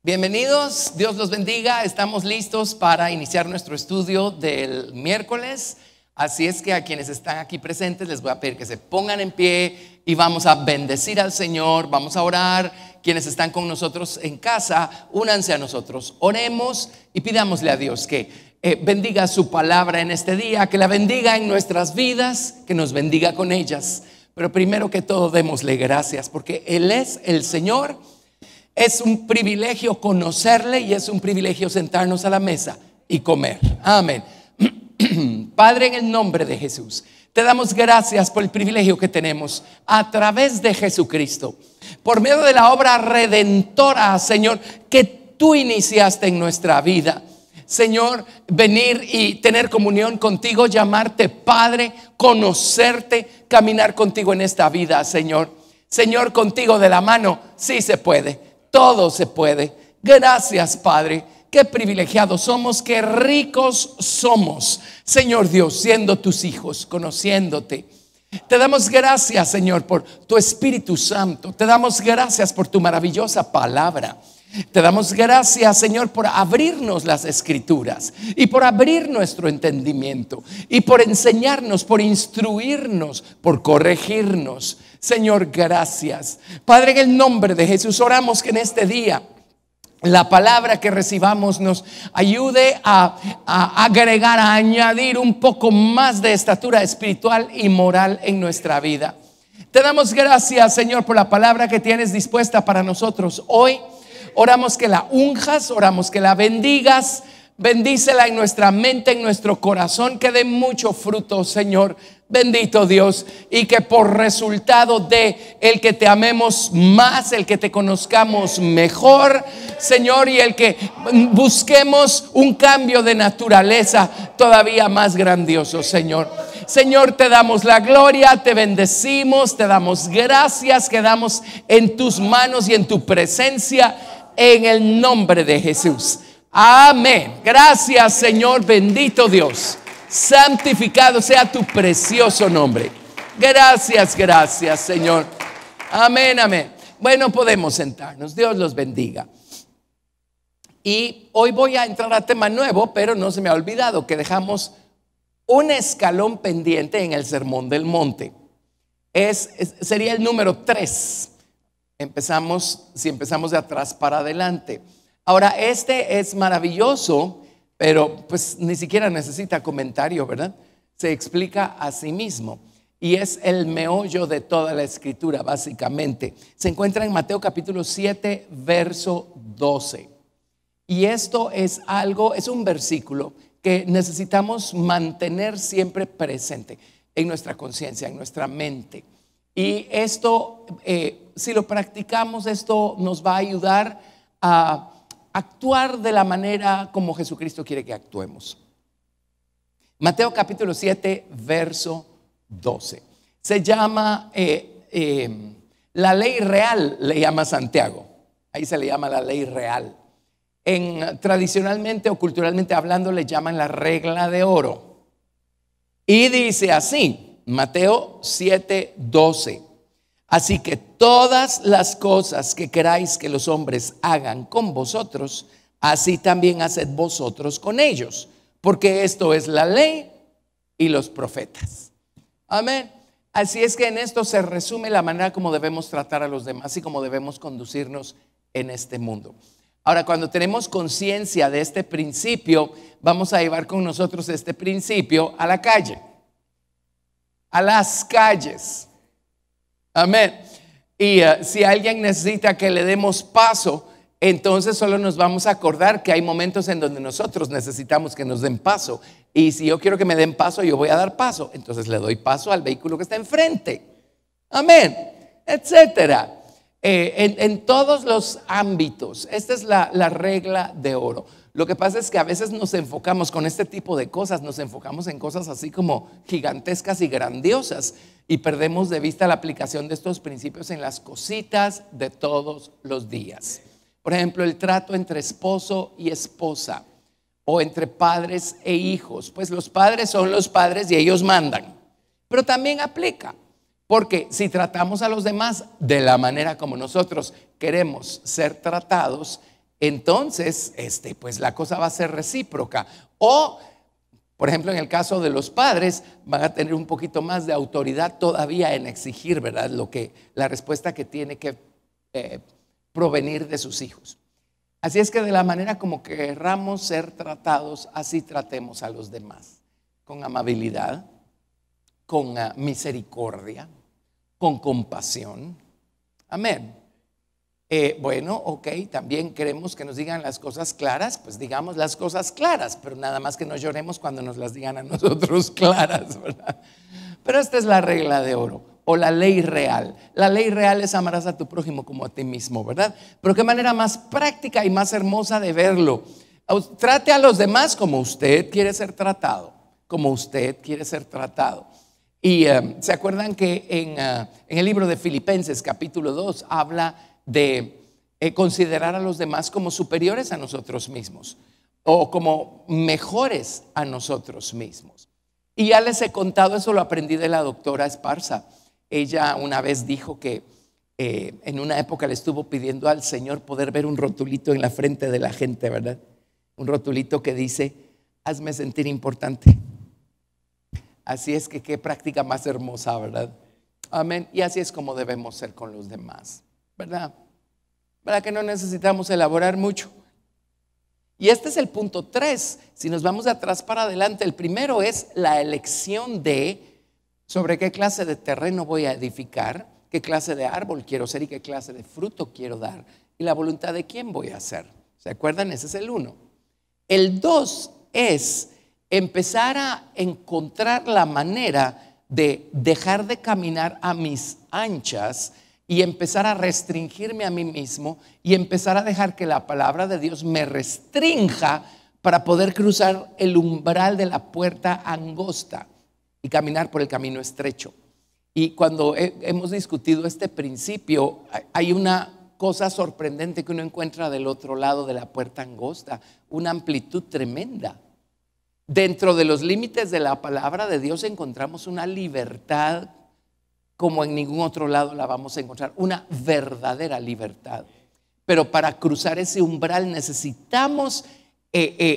Bienvenidos, Dios los bendiga. Estamos listos para iniciar nuestro estudio del miércoles. Así es que a quienes están aquí presentes les voy a pedir que se pongan en pie y vamos a bendecir al Señor, vamos a orar. Quienes están con nosotros en casa, únanse a nosotros, oremos y pidámosle a Dios que bendiga su palabra en este día, que la bendiga en nuestras vidas, que nos bendiga con ellas. Pero primero que todo démosle gracias porque Él es el Señor. Es un privilegio conocerle y es un privilegio sentarnos a la mesa y comer. Amén. Padre, en el nombre de Jesús, te damos gracias por el privilegio que tenemos a través de Jesucristo, por medio de la obra redentora, Señor, que tú iniciaste en nuestra vida. Señor, venir y tener comunión contigo, llamarte Padre, conocerte, caminar contigo en esta vida, Señor. Señor, contigo de la mano, sí se puede. Todo se puede. Gracias, Padre. Qué privilegiados somos, qué ricos somos, Señor Dios, siendo tus hijos, conociéndote. Te damos gracias, Señor, por tu Espíritu Santo. Te damos gracias por tu maravillosa palabra. Te damos gracias, Señor, por abrirnos las Escrituras y por abrir nuestro entendimiento y por enseñarnos, por instruirnos, por corregirnos. Señor, gracias. Padre, en el nombre de Jesús oramos que en este día la palabra que recibamos nos ayude a agregar, a añadir un poco más de estatura espiritual y moral en nuestra vida. Te damos gracias, Señor, por la palabra que tienes dispuesta para nosotros hoy. Oramos que la unjas, oramos que la bendigas. Bendícela en nuestra mente, en nuestro corazón, que dé mucho fruto, Señor. Bendito Dios, y que por resultado de el que te amemos más, el que te conozcamos mejor, Señor, y el que busquemos un cambio de naturaleza todavía más grandioso, Señor. Señor, te damos la gloria, te bendecimos, te damos gracias, quedamos en tus manos y en tu presencia, en el nombre de Jesús. Amén. Gracias, Señor, bendito Dios. Santificado sea tu precioso nombre. Gracias, gracias, Señor. Amén, amén. Bueno, podemos sentarnos. Dios los bendiga. Y hoy voy a entrar a tema nuevo, pero no se me ha olvidado que dejamos un escalón pendiente en el Sermón del Monte. Sería el número 3. Si empezamos de atrás para adelante. Ahora, este es maravilloso, pero pues ni siquiera necesita comentario, ¿verdad? Se explica a sí mismo y es el meollo de toda la escritura, básicamente. Se encuentra en Mateo capítulo 7, verso 12. Y esto es un versículo que necesitamos mantener siempre presente en nuestra conciencia, en nuestra mente. Y esto, si lo practicamos, esto nos va a ayudar a actuar de la manera como Jesucristo quiere que actuemos. Mateo capítulo 7, verso 12. Se llama la ley real, le llama Santiago. Ahí se le llama la ley real. Tradicionalmente o culturalmente hablando le llaman la regla de oro. Y dice así, Mateo 7, 12. Así que todas las cosas que queráis que los hombres hagan con vosotros, así también haced vosotros con ellos, porque esto es la ley y los profetas. Amén. Así es que en esto se resume la manera como debemos tratar a los demás y cómo debemos conducirnos en este mundo. Ahora, cuando tenemos conciencia de este principio, vamos a llevar con nosotros este principio a la calle, a las calles. Amén. Y si alguien necesita que le demos paso, entonces solo nos vamos a acordar que hay momentos en donde nosotros necesitamos que nos den paso. Y si yo quiero que me den paso, yo voy a dar paso. Entonces le doy paso al vehículo que está enfrente. Amén. Etcétera. En todos los ámbitos. Esta es la regla de oro. Lo que pasa es que a veces nos enfocamos con este tipo de cosas, nos enfocamos en cosas así como gigantescas y grandiosas y perdemos de vista la aplicación de estos principios en las cositas de todos los días. Por ejemplo, el trato entre esposo y esposa o entre padres e hijos. Pues los padres son los padres y ellos mandan, pero también aplica. Porque si tratamos a los demás de la manera como nosotros queremos ser tratados, entonces pues la cosa va a ser recíproca. O, por ejemplo, en el caso de los padres, van a tener un poquito más de autoridad todavía en exigir, ¿verdad?, la respuesta que tiene que provenir de sus hijos. Así es que de la manera como querramos ser tratados, así tratemos a los demás, con amabilidad, con misericordia, con compasión. Amén. Bueno, ok, también queremos que nos digan las cosas claras, pues digamos las cosas claras, pero nada más que no lloremos cuando nos las digan a nosotros claras, ¿verdad? Pero esta es la regla de oro o la ley real. La ley real es amarás a tu prójimo como a ti mismo, ¿verdad? Pero qué manera más práctica y más hermosa de verlo. Trate a los demás como usted quiere ser tratado, como usted quiere ser tratado. Y se acuerdan que en el libro de Filipenses capítulo 2 habla de considerar a los demás como superiores a nosotros mismos o como mejores a nosotros mismos. Y ya les he contado, eso lo aprendí de la doctora Esparza. Ella una vez dijo que en una época le estuvo pidiendo al Señor poder ver un rotulito en la frente de la gente, ¿verdad? Un rotulito que dice, hazme sentir importante. Así es que qué práctica más hermosa, ¿verdad? Amén. Y así es como debemos ser con los demás, ¿verdad? ¿Verdad que no necesitamos elaborar mucho? Y este es el punto 3. Si nos vamos de atrás para adelante, el primero es la elección de sobre qué clase de terreno voy a edificar, qué clase de árbol quiero ser y qué clase de fruto quiero dar, y la voluntad de quién voy a ser. ¿Se acuerdan? Ese es el 1. El 2 es empezar a encontrar la manera de dejar de caminar a mis anchas y empezar a restringirme a mí mismo y empezar a dejar que la palabra de Dios me restrinja para poder cruzar el umbral de la puerta angosta y caminar por el camino estrecho. Y cuando hemos discutido este principio, hay una cosa sorprendente que uno encuentra del otro lado de la puerta angosta, una amplitud tremenda. Dentro de los límites de la palabra de Dios encontramos una libertad como en ningún otro lado la vamos a encontrar, una verdadera libertad. Pero para cruzar ese umbral necesitamos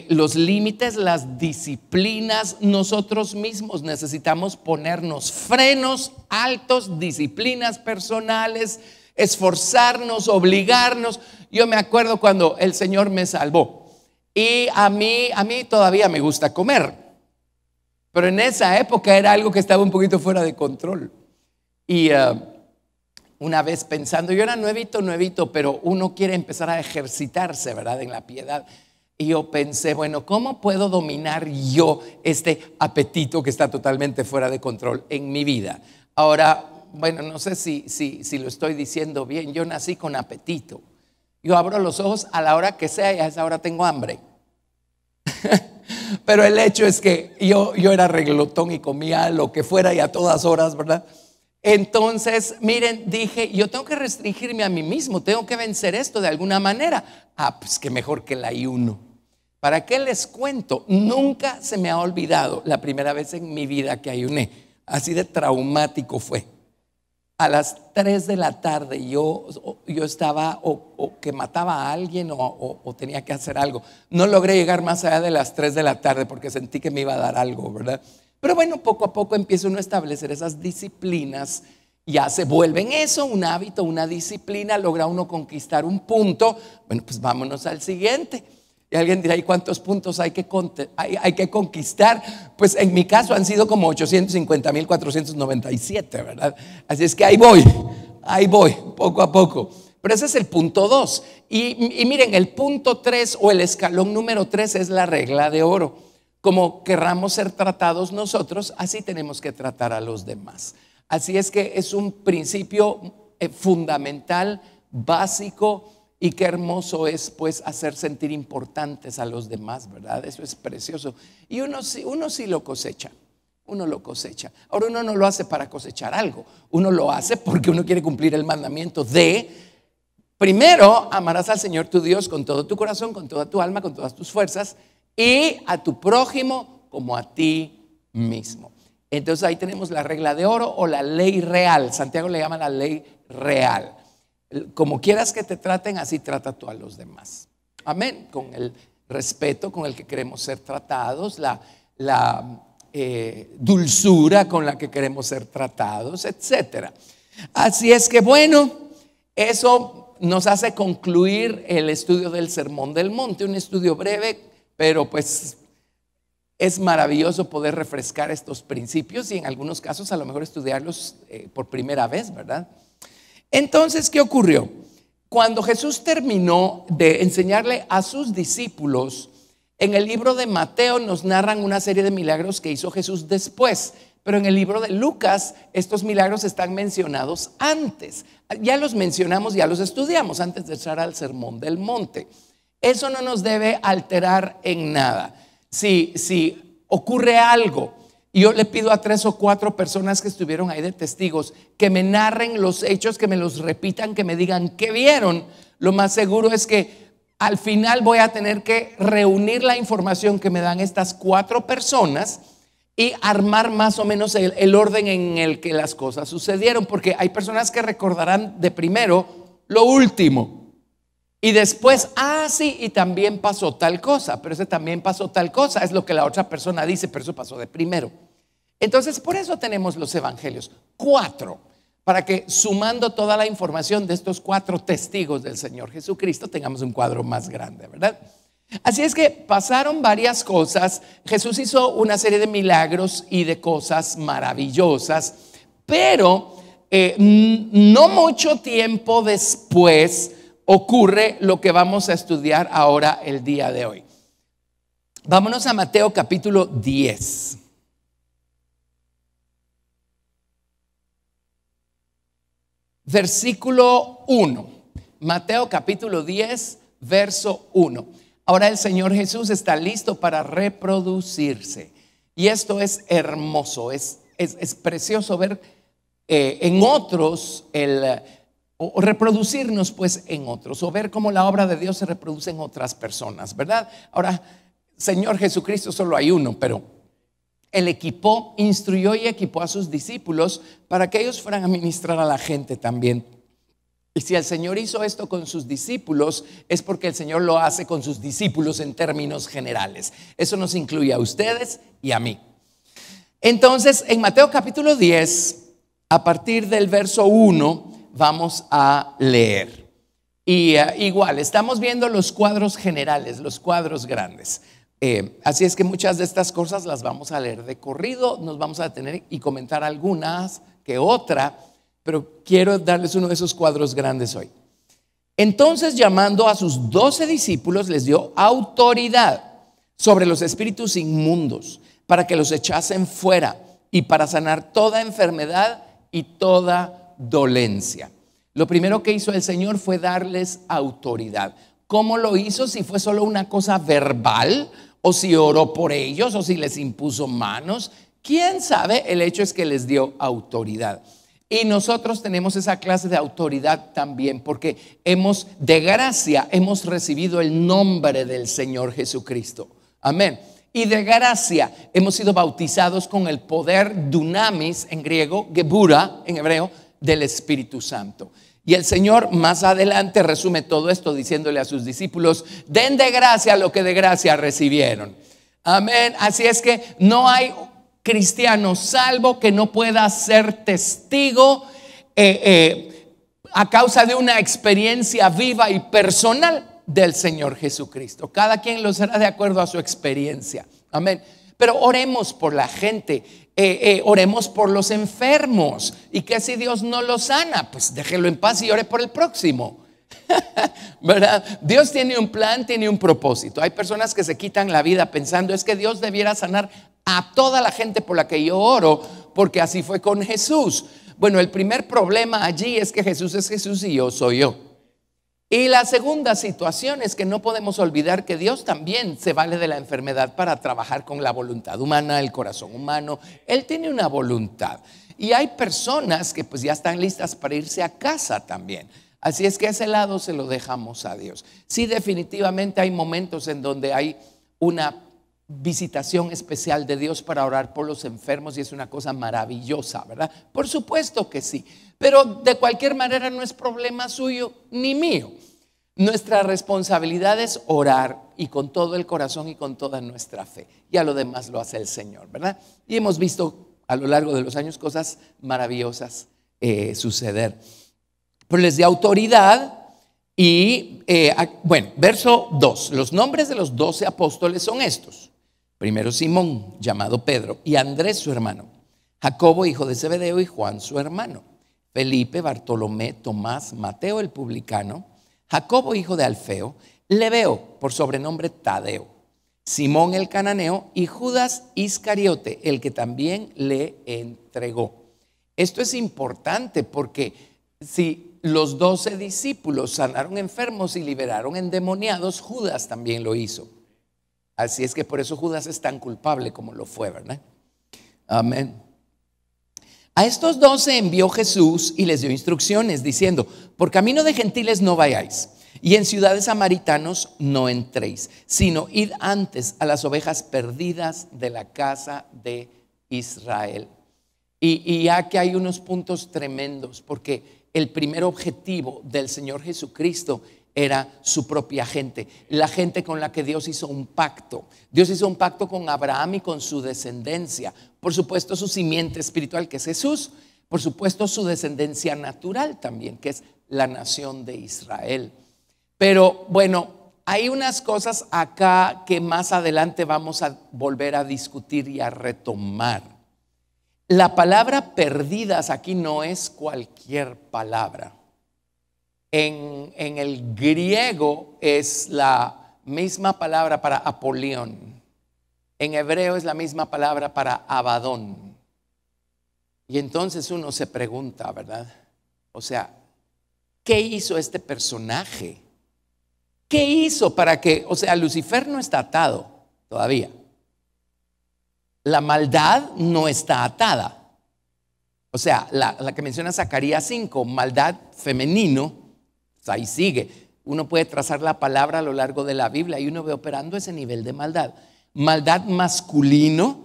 los límites, las disciplinas, nosotros mismos necesitamos ponernos frenos altos, disciplinas personales, esforzarnos, obligarnos. Yo me acuerdo cuando el Señor me salvó y a mí todavía me gusta comer, pero en esa época era algo que estaba un poquito fuera de control. Y una vez pensando, yo era nuevito, pero uno quiere empezar a ejercitarse, ¿verdad?, en la piedad. Y yo pensé, bueno, ¿cómo puedo dominar yo este apetito que está totalmente fuera de control en mi vida? Ahora, bueno, no sé si lo estoy diciendo bien. Yo nací con apetito. Yo abro los ojos a la hora que sea y a esa hora tengo hambre. Pero el hecho es que yo era reglotón y comía lo que fuera y a todas horas, ¿verdad? Entonces, miren, dije, yo tengo que restringirme a mí mismo, tengo que vencer esto de alguna manera. Pues que mejor que el ayuno. ¿Para qué les cuento? Nunca se me ha olvidado la primera vez en mi vida que ayuné. Así de traumático fue. A las 3 de la tarde yo estaba o que mataba a alguien o tenía que hacer algo. No logré llegar más allá de las 3 de la tarde porque sentí que me iba a dar algo, ¿verdad? Pero bueno, poco a poco empieza uno a establecer esas disciplinas. Ya se vuelven eso, un hábito, una disciplina. Logra uno conquistar un punto. Bueno, pues vámonos al siguiente. Y alguien dirá, ¿y cuántos puntos hay que conquistar? Pues en mi caso han sido como 850,497, ¿verdad? Así es que ahí voy, poco a poco. Pero ese es el punto 2. Y miren, el punto 3 o el escalón número 3 es la regla de oro. Como querramos ser tratados nosotros, así tenemos que tratar a los demás. Así es que es un principio fundamental, básico. Y qué hermoso es pues hacer sentir importantes a los demás, ¿verdad? Eso es precioso. Y uno sí lo cosecha. Uno lo cosecha. Ahora uno no lo hace para cosechar algo. Uno lo hace porque uno quiere cumplir el mandamiento de, primero, amarás al Señor tu Dios con todo tu corazón, con toda tu alma, con todas tus fuerzas, y a tu prójimo como a ti mismo. Entonces ahí tenemos la regla de oro o la ley real. Santiago le llama la ley real. Como quieras que te traten, así trata tú a los demás. Amén, con el respeto con el que queremos ser tratados, la dulzura con la que queremos ser tratados, etcétera. Así es que bueno, eso nos hace concluir el estudio del Sermón del Monte, un estudio breve, pero pues es maravilloso poder refrescar estos principios y en algunos casos a lo mejor estudiarlos por primera vez, ¿verdad? Entonces, ¿qué ocurrió? Cuando Jesús terminó de enseñarle a sus discípulos, en el libro de Mateo nos narran una serie de milagros que hizo Jesús después, pero en el libro de Lucas estos milagros están mencionados antes. Ya los mencionamos, ya los estudiamos antes de entrar al Sermón del Monte. Eso no nos debe alterar en nada. Si ocurre algo y yo le pido a 3 o 4 personas que estuvieron ahí de testigos que me narren los hechos, que me los repitan, que me digan qué vieron, lo más seguro es que al final voy a tener que reunir la información que me dan estas 4 personas y armar más o menos el orden en el que las cosas sucedieron, porque hay personas que recordarán de primero lo último y después, sí, y también pasó tal cosa, pero ese también pasó tal cosa es lo que la otra persona dice, pero eso pasó de primero. Entonces, por eso tenemos los evangelios, 4, para que sumando toda la información de estos 4 testigos del Señor Jesucristo tengamos un cuadro más grande, ¿verdad? Así es que pasaron varias cosas. Jesús hizo una serie de milagros y de cosas maravillosas, pero no mucho tiempo después ocurre lo que vamos a estudiar ahora el día de hoy. Vámonos a Mateo capítulo 10. Versículo 1. Mateo capítulo 10, verso 1. Ahora el Señor Jesús está listo para reproducirse. Y esto es hermoso, es precioso ver en otros o reproducirnos pues en otros, o ver cómo la obra de Dios se reproduce en otras personas, ¿verdad? Ahora, Señor Jesucristo solo hay uno, pero Él instruyó y equipó a sus discípulos para que ellos fueran a ministrar a la gente también. Y si el Señor hizo esto con sus discípulos, es porque el Señor lo hace con sus discípulos en términos generales. Eso nos incluye a ustedes y a mí. Entonces, en Mateo capítulo 10, a partir del verso 1, vamos a leer. Y igual, estamos viendo los cuadros generales, los cuadros grandes. Así es que muchas de estas cosas las vamos a leer de corrido, nos vamos a detener y comentar algunas que otra, pero quiero darles uno de esos cuadros grandes hoy. Entonces, llamando a sus 12 discípulos, les dio autoridad sobre los espíritus inmundos para que los echasen fuera y para sanar toda enfermedad y toda dolencia. Lo primero que hizo el Señor fue darles autoridad. ¿Cómo lo hizo? Si fue solo una cosa verbal, o si oró por ellos, o si les impuso manos, quién sabe. El hecho es que les dio autoridad. Y nosotros tenemos esa clase de autoridad también, porque de gracia hemos recibido el nombre del Señor Jesucristo. Amén. Y de gracia hemos sido bautizados con el poder dunamis en griego, gebura en hebreo, del Espíritu Santo. Y el Señor más adelante resume todo esto diciéndole a sus discípulos: den de gracia lo que de gracia recibieron. Amén. Así es que no hay cristiano salvo que no pueda ser testigo a causa de una experiencia viva y personal del Señor Jesucristo. Cada quien lo será de acuerdo a su experiencia. Amén. Pero oremos por la gente, oremos por los enfermos. Y que si Dios no los sana, pues déjelo en paz y ore por el próximo. ¿Verdad? Dios tiene un plan, tiene un propósito. Hay personas que se quitan la vida pensando: es que Dios debiera sanar a toda la gente por la que yo oro, porque así fue con Jesús. Bueno, el primer problema allí es que Jesús es Jesús y yo soy yo. Y la segunda situación es que no podemos olvidar que Dios también se vale de la enfermedad para trabajar con la voluntad humana, el corazón humano. Él tiene una voluntad. Y hay personas que pues ya están listas para irse a casa también. Así es que ese lado se lo dejamos a Dios. Sí, definitivamente hay momentos en donde hay una visitación especial de Dios para orar por los enfermos, y es una cosa maravillosa, ¿verdad? Por supuesto que sí, pero de cualquier manera no es problema suyo ni mío. Nuestra responsabilidad es orar y con todo el corazón y con toda nuestra fe. Ya lo demás lo hace el Señor, ¿verdad? Y hemos visto a lo largo de los años cosas maravillosas suceder. Pero les di autoridad y, bueno, verso 2. Los nombres de los 12 apóstoles son estos. Primero Simón, llamado Pedro, y Andrés su hermano. Jacobo, hijo de Zebedeo, y Juan su hermano. Felipe, Bartolomé, Tomás, Mateo el publicano. Jacobo, hijo de Alfeo, Lebeo, por sobrenombre Tadeo, Simón el cananeo y Judas Iscariote, el que también le entregó. Esto es importante porque si los 12 discípulos sanaron enfermos y liberaron endemoniados, Judas también lo hizo. Así es que por eso Judas es tan culpable como lo fue, ¿verdad? Amén. A estos 12 envió Jesús y les dio instrucciones diciendo: por camino de gentiles no vayáis, y en ciudades samaritanos no entréis, sino id antes a las ovejas perdidas de la casa de Israel. Y ya que hay unos puntos tremendos, porque el primer objetivo del Señor Jesucristo era su propia gente, la gente con la que Dios hizo un pacto. Dios hizo un pacto con Abraham y con su descendencia. Por supuesto su simiente espiritual, que es Jesús. Por supuesto su descendencia natural también, que es la nación de Israel. Pero bueno, hay unas cosas acá que más adelante vamos a volver a discutir y a retomar. La palabra perdidas aquí no es cualquier palabra. En el griego es la misma palabra para Apolión. En hebreo es la misma palabra para Abadón. Y entonces uno se pregunta, ¿verdad? O sea, ¿qué hizo este personaje? ¿Qué hizo para que, o sea, Lucifer no está atado todavía? La maldad no está atada. O sea, la que menciona Zacarías 5, maldad femenino, ahí sigue. Uno puede trazar la palabra a lo largo de la Biblia y uno ve operando ese nivel de maldad. Maldad masculino,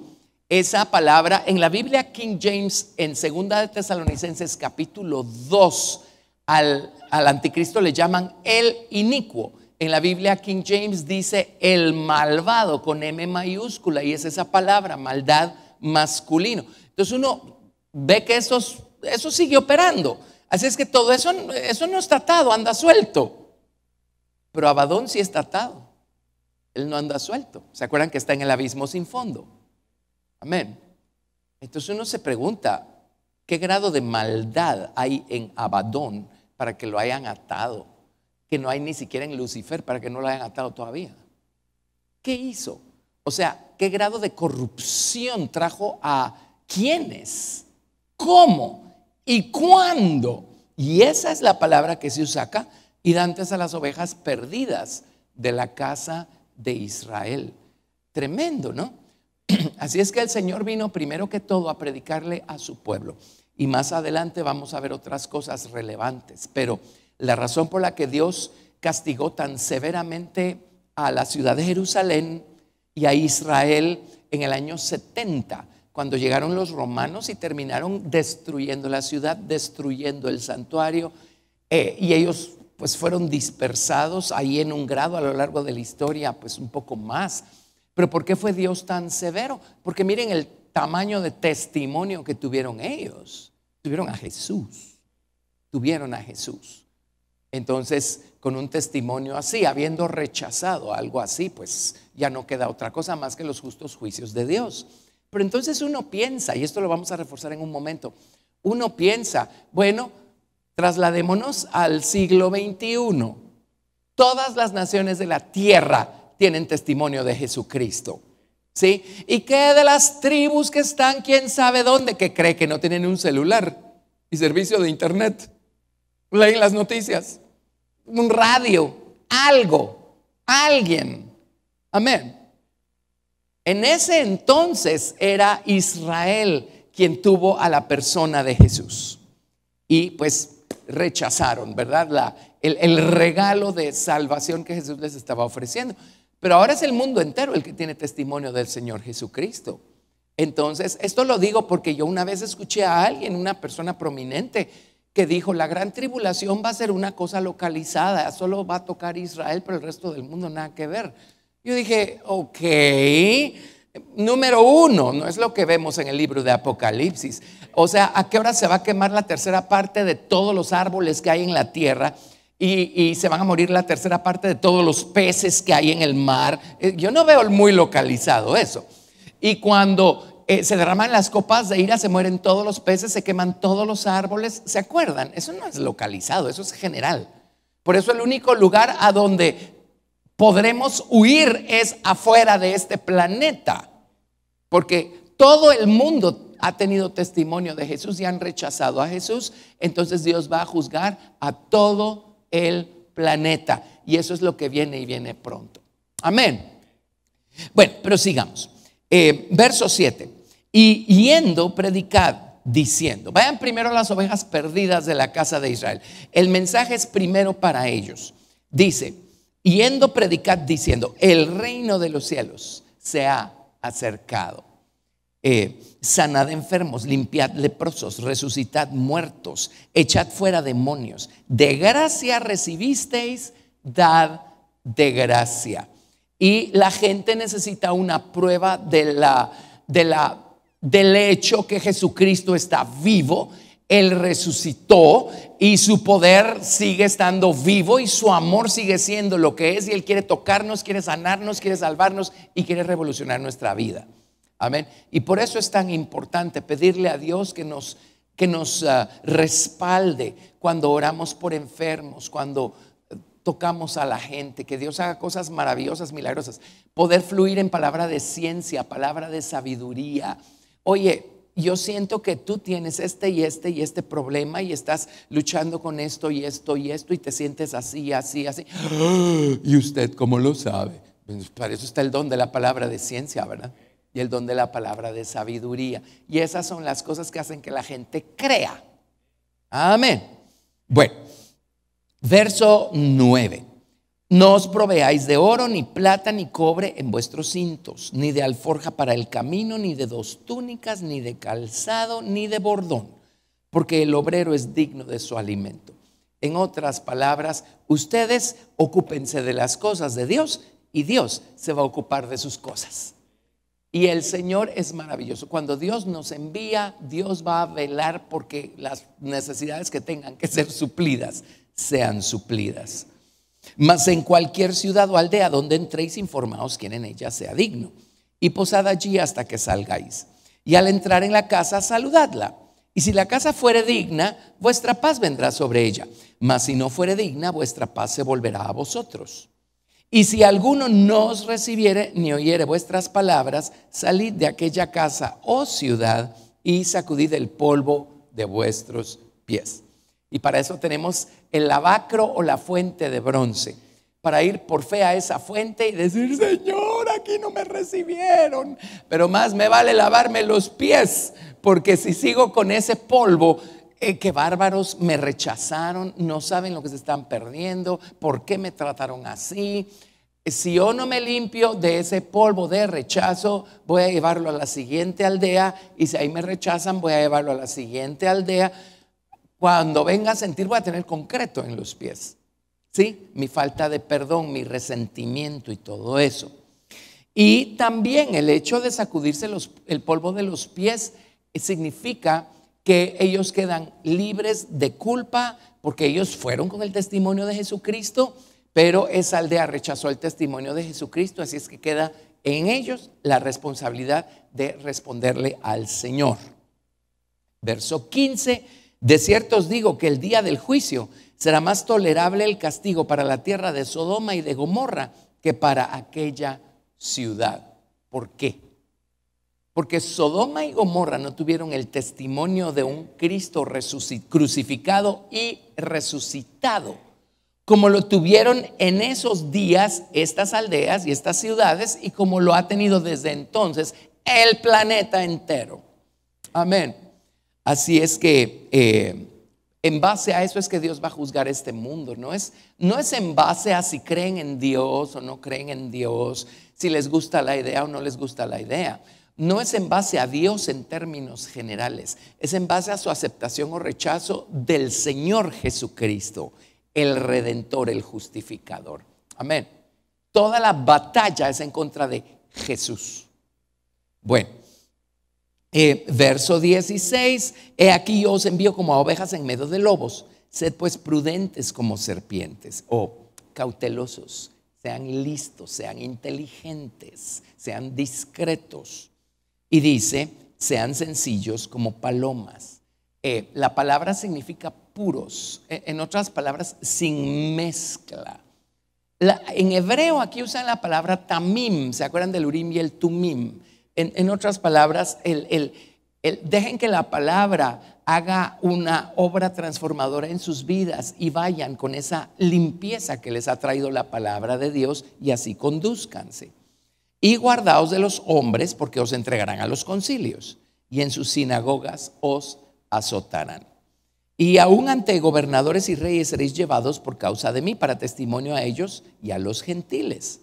esa palabra en la Biblia King James, en 2 de Tesalonicenses capítulo 2, al anticristo le llaman el inicuo. En la Biblia King James dice el malvado con M mayúscula, y es esa palabra, maldad masculino. Entonces uno ve que eso sigue operando. Así es que todo eso no está atado, anda suelto. Pero Abadón sí está atado. Él no anda suelto. ¿Se acuerdan que está en el abismo sin fondo? Amén. Entonces uno se pregunta, ¿qué grado de maldad hay en Abadón para que lo hayan atado? Que no hay ni siquiera en Lucifer para que no lo hayan atado todavía. ¿Qué hizo? O sea, ¿qué grado de corrupción trajo a quiénes? ¿Cómo? ¿Y cuándo? Y esa es la palabra que se usa acá. Ir antes a las ovejas perdidas de la casa de Israel. Tremendo, ¿no? Así es que el Señor vino primero que todo a predicarle a su pueblo. Y más adelante vamos a ver otras cosas relevantes. Pero la razón por la que Dios castigó tan severamente a la ciudad de Jerusalén y a Israel en el año 70, cuando llegaron los romanos y terminaron destruyendo la ciudad, destruyendo el santuario, y ellos pues fueron dispersados ahí en un grado a lo largo de la historia, pues un poco más. Pero ¿por qué fue Dios tan severo? Porque miren el tamaño de testimonio que tuvieron ellos. Tuvieron a Jesús. Entonces, con un testimonio así, habiendo rechazado algo así, pues ya no queda otra cosa más que los justos juicios de Dios. Pero entonces uno piensa, y esto lo vamos a reforzar en un momento, uno piensa, bueno, trasladémonos al siglo XXI. Todas las naciones de la tierra tienen testimonio de Jesucristo, ¿sí? ¿Y qué de las tribus que están quién sabe dónde, que cree que no tienen un celular y servicio de internet? Leen las noticias, un radio, algo, alguien. Amén. En ese entonces era Israel quien tuvo a la persona de Jesús. Y pues rechazaron, ¿verdad? El regalo de salvación que Jesús les estaba ofreciendo. Pero ahora es el mundo entero el que tiene testimonio del Señor Jesucristo. Entonces, esto lo digo porque yo una vez escuché a alguien, una persona prominente, que dijo, la gran tribulación va a ser una cosa localizada, solo va a tocar Israel, pero el resto del mundo nada que ver. Yo dije, ok, número uno, no es lo que vemos en el libro de Apocalipsis. O sea, ¿a qué hora se va a quemar la tercera parte de todos los árboles que hay en la tierra? Y se van a morir la tercera parte de todos los peces que hay en el mar. Yo no veo muy localizado eso. Y cuando se derraman las copas de ira, se mueren todos los peces, se queman todos los árboles. ¿Se acuerdan? Eso no es localizado, eso es general. Por eso el único lugar a donde podremos huir es afuera de este planeta, porque todo el mundo ha tenido testimonio de Jesús y han rechazado a Jesús. Entonces Dios va a juzgar a todo el planeta, y eso es lo que viene y viene pronto. Amén. Bueno, pero sigamos. Verso 7. Y yendo, predicad, diciendo. Vayan primero a las ovejas perdidas de la casa de Israel. El mensaje es primero para ellos. Dice, yendo, predicad, diciendo, el reino de los cielos se ha acercado. Sanad enfermos, limpiad leprosos, resucitad muertos, echad fuera demonios. De gracia recibisteis, dad de gracia. Y la gente necesita una prueba del hecho que Jesucristo está vivo. Él resucitó y su poder sigue estando vivo y su amor sigue siendo lo que es, y Él quiere tocarnos, quiere sanarnos, quiere salvarnos y quiere revolucionar nuestra vida. Amén. Y por eso es tan importante pedirle a Dios que nos respalde cuando oramos por enfermos, cuando tocamos a la gente, que Dios haga cosas maravillosas, milagrosas. Poder fluir en palabra de ciencia, palabra de sabiduría. Oye, yo siento que tú tienes este problema y estás luchando con esto y esto y esto y te sientes así. ¿Y usted cómo lo sabe? Pues para eso está el don de la palabra de ciencia, ¿verdad? Y el don de la palabra de sabiduría. Y esas son las cosas que hacen que la gente crea. Amén. Bueno, verso 9. No os proveáis de oro, ni plata, ni cobre en vuestros cintos, ni de alforja para el camino, ni de 2 túnicas, ni de calzado, ni de bordón, porque el obrero es digno de su alimento. En otras palabras, ustedes ocúpense de las cosas de Dios y Dios se va a ocupar de sus cosas. Y el Señor es maravilloso. Cuando Dios nos envía, Dios va a velar porque las necesidades que tengan que ser suplidas sean suplidas. Mas en cualquier ciudad o aldea donde entréis, informaos quién en ella sea digno, y posad allí hasta que salgáis. Y al entrar en la casa, saludadla. Y si la casa fuere digna, vuestra paz vendrá sobre ella. Mas si no fuere digna, vuestra paz se volverá a vosotros. Y si alguno no os recibiere ni oyere vuestras palabras, salid de aquella casa o ciudad y sacudid el polvo de vuestros pies. Y para eso tenemos el lavacro o la fuente de bronce, para ir por fe a esa fuente y decir: Señor, aquí no me recibieron, pero más me vale lavarme los pies, porque si sigo con ese polvo, qué bárbaros, me rechazaron, no saben lo que se están perdiendo, por qué me trataron así. Si yo no me limpio de ese polvo de rechazo, voy a llevarlo a la siguiente aldea, y si ahí me rechazan, voy a llevarlo a la siguiente aldea. Cuando venga a sentir, voy a tener concreto en los pies, ¿sí? Mi falta de perdón, mi resentimiento y todo eso. Y también el hecho de sacudirse el polvo de los pies significa que ellos quedan libres de culpa, porque ellos fueron con el testimonio de Jesucristo, pero esa aldea rechazó el testimonio de Jesucristo, así es que queda en ellos la responsabilidad de responderle al Señor. Verso 15. De cierto os digo que el día del juicio será más tolerable el castigo para la tierra de Sodoma y de Gomorra que para aquella ciudad. ¿Por qué? Porque Sodoma y Gomorra no tuvieron el testimonio de un Cristo crucificado y resucitado, como lo tuvieron en esos días estas aldeas y estas ciudades, y como lo ha tenido desde entonces el planeta entero. Amén. Así es que en base a eso es que Dios va a juzgar este mundo. No es en base a si creen en Dios o no creen en Dios, si les gusta la idea o no les gusta la idea. no es en base a Dios en términos generales, es en base a su aceptación o rechazo del Señor Jesucristo, el Redentor, el Justificador. Amén. Toda la batalla es en contra de Jesús. Bueno, verso 16: he aquí yo os envío como a ovejas en medio de lobos. Sed pues prudentes como serpientes, o cautelosos, sean listos, sean inteligentes, sean discretos. Y dice, sean sencillos como palomas. La palabra significa puros, en otras palabras, sin mezcla. En hebreo aquí usan la palabra tamim, ¿se acuerdan del urim y el tumim? En otras palabras, dejen que la palabra haga una obra transformadora en sus vidas y vayan con esa limpieza que les ha traído la palabra de Dios, y así condúzcanse. Y guardaos de los hombres, porque os entregarán a los concilios y en sus sinagogas os azotarán. Y aún ante gobernadores y reyes seréis llevados por causa de mí, para testimonio a ellos y a los gentiles.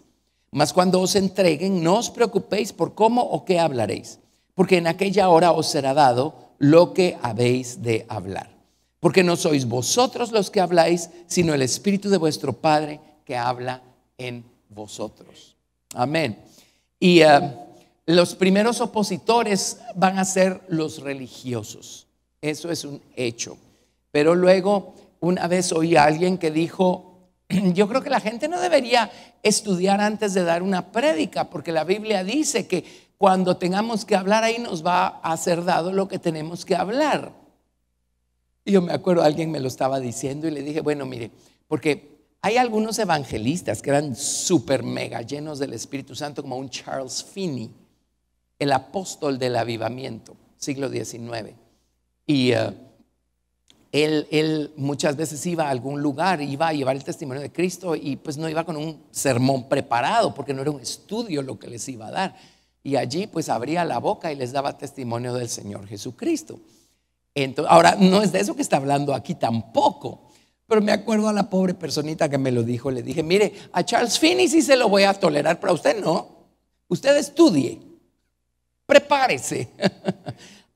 Mas cuando os entreguen, no os preocupéis por cómo o qué hablaréis, porque en aquella hora os será dado lo que habéis de hablar. Porque no sois vosotros los que habláis, sino el Espíritu de vuestro Padre que habla en vosotros. Amén. Y los primeros opositores van a ser los religiosos. Eso es un hecho. Pero luego, una vez oí a alguien que dijo, yo creo que la gente no debería estudiar antes de dar una prédica, porque la Biblia dice que cuando tengamos que hablar, ahí nos va a ser dado lo que tenemos que hablar. Y yo me acuerdo, alguien me lo estaba diciendo y le dije, bueno, mire, porque hay algunos evangelistas que eran súper mega llenos del Espíritu Santo, como un Charles Finney, el apóstol del avivamiento, siglo XIX. Y él muchas veces iba a algún lugar, iba a llevar el testimonio de Cristo, y pues no iba con un sermón preparado, porque no era un estudio lo que les iba a dar. Y allí pues abría la boca y les daba testimonio del Señor Jesucristo. Entonces, ahora no es de eso que está hablando aquí tampoco. Pero me acuerdo a la pobre personita que me lo dijo, le dije, mire, a Charles Finney sí se lo voy a tolerar, pero a usted no. Usted estudie, prepárese.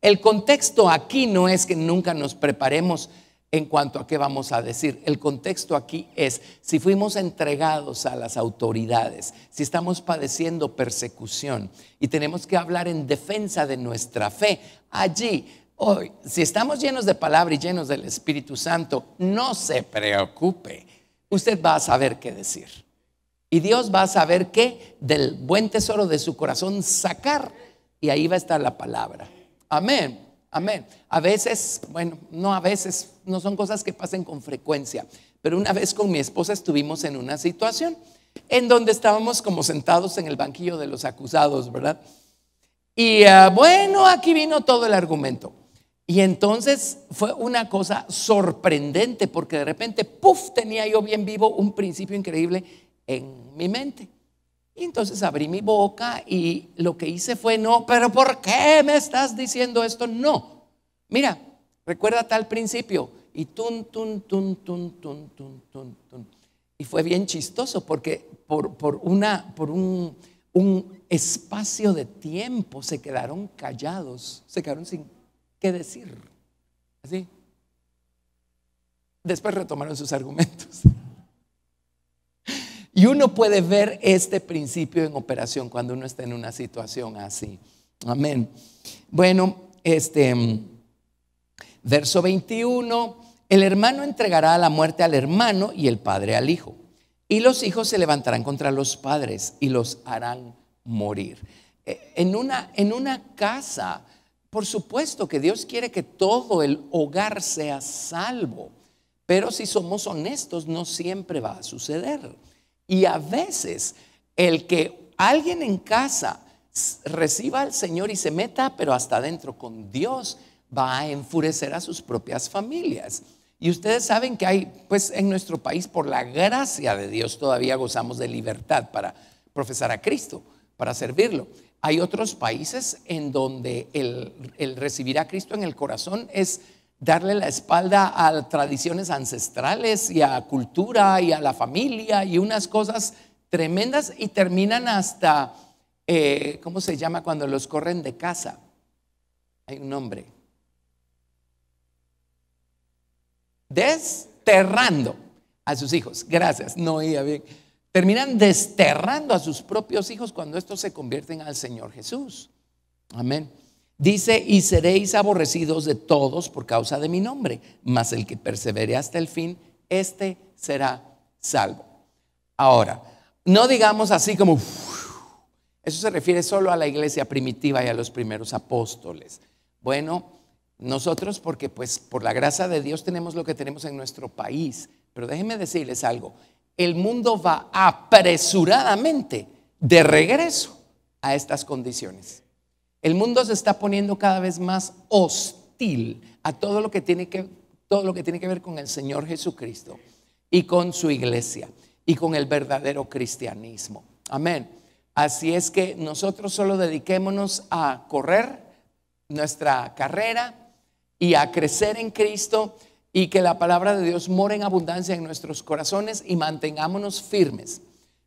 El contexto aquí no es que nunca nos preparemos en cuanto a qué vamos a decir. El contexto aquí es, si fuimos entregados a las autoridades, si estamos padeciendo persecución y tenemos que hablar en defensa de nuestra fe, allí, hoy, si estamos llenos de palabra y llenos del Espíritu Santo, no se preocupe, usted va a saber qué decir. Y Dios va a saber qué del buen tesoro de su corazón sacar, y ahí va a estar la palabra. Amén, amén. A veces, bueno, no a veces, no son cosas que pasen con frecuencia, pero una vez con mi esposa estuvimos en una situación en donde estábamos como sentados en el banquillo de los acusados, ¿verdad? Y bueno, aquí vino todo el argumento. Y entonces fue una cosa sorprendente, porque de repente, ¡puf!, tenía yo bien vivo un principio increíble en mi mente. Y entonces abrí mi boca y lo que hice fue, no, pero ¿por qué me estás diciendo esto? No, mira, recuerda tal principio. Y tun. Y fue bien chistoso, porque por un espacio de tiempo se quedaron callados, se quedaron sin qué decir. Así. Después retomaron sus argumentos. Y uno puede ver este principio en operación cuando uno está en una situación así. Amén. Bueno, verso 21, el hermano entregará a la muerte al hermano y el padre al hijo. Y los hijos se levantarán contra los padres y los harán morir. En una casa, por supuesto que Dios quiere que todo el hogar sea salvo, pero si somos honestos, no siempre va a suceder. Y a veces el que alguien en casa reciba al Señor y se meta, pero hasta adentro con Dios, va a enfurecer a sus propias familias. Y ustedes saben que hay, pues en nuestro país, por la gracia de Dios, todavía gozamos de libertad para profesar a Cristo, para servirlo. Hay otros países en donde el recibir a Cristo en el corazón es darle la espalda a tradiciones ancestrales y a cultura y a la familia y unas cosas tremendas, y terminan hasta ¿cómo se llama cuando los corren de casa? Hay un nombre. Desterrando a sus hijos. Gracias, no oía bien. Terminan desterrando a sus propios hijos cuando estos se convierten al Señor Jesús. Amén. Dice: y seréis aborrecidos de todos por causa de mi nombre, mas el que persevere hasta el fin, este será salvo. Ahora, no digamos así como eso se refiere solo a la iglesia primitiva y a los primeros apóstoles. Bueno, nosotros porque pues por la gracia de Dios tenemos lo que tenemos en nuestro país, pero déjenme decirles algo: el mundo va apresuradamente de regreso a estas condiciones. El mundo se está poniendo cada vez más hostil a todo lo que tiene que ver con el Señor Jesucristo y con su iglesia y con el verdadero cristianismo. Amén. Así es que nosotros solo dediquémonos a correr nuestra carrera y a crecer en Cristo, y que la palabra de Dios more en abundancia en nuestros corazones, y mantengámonos firmes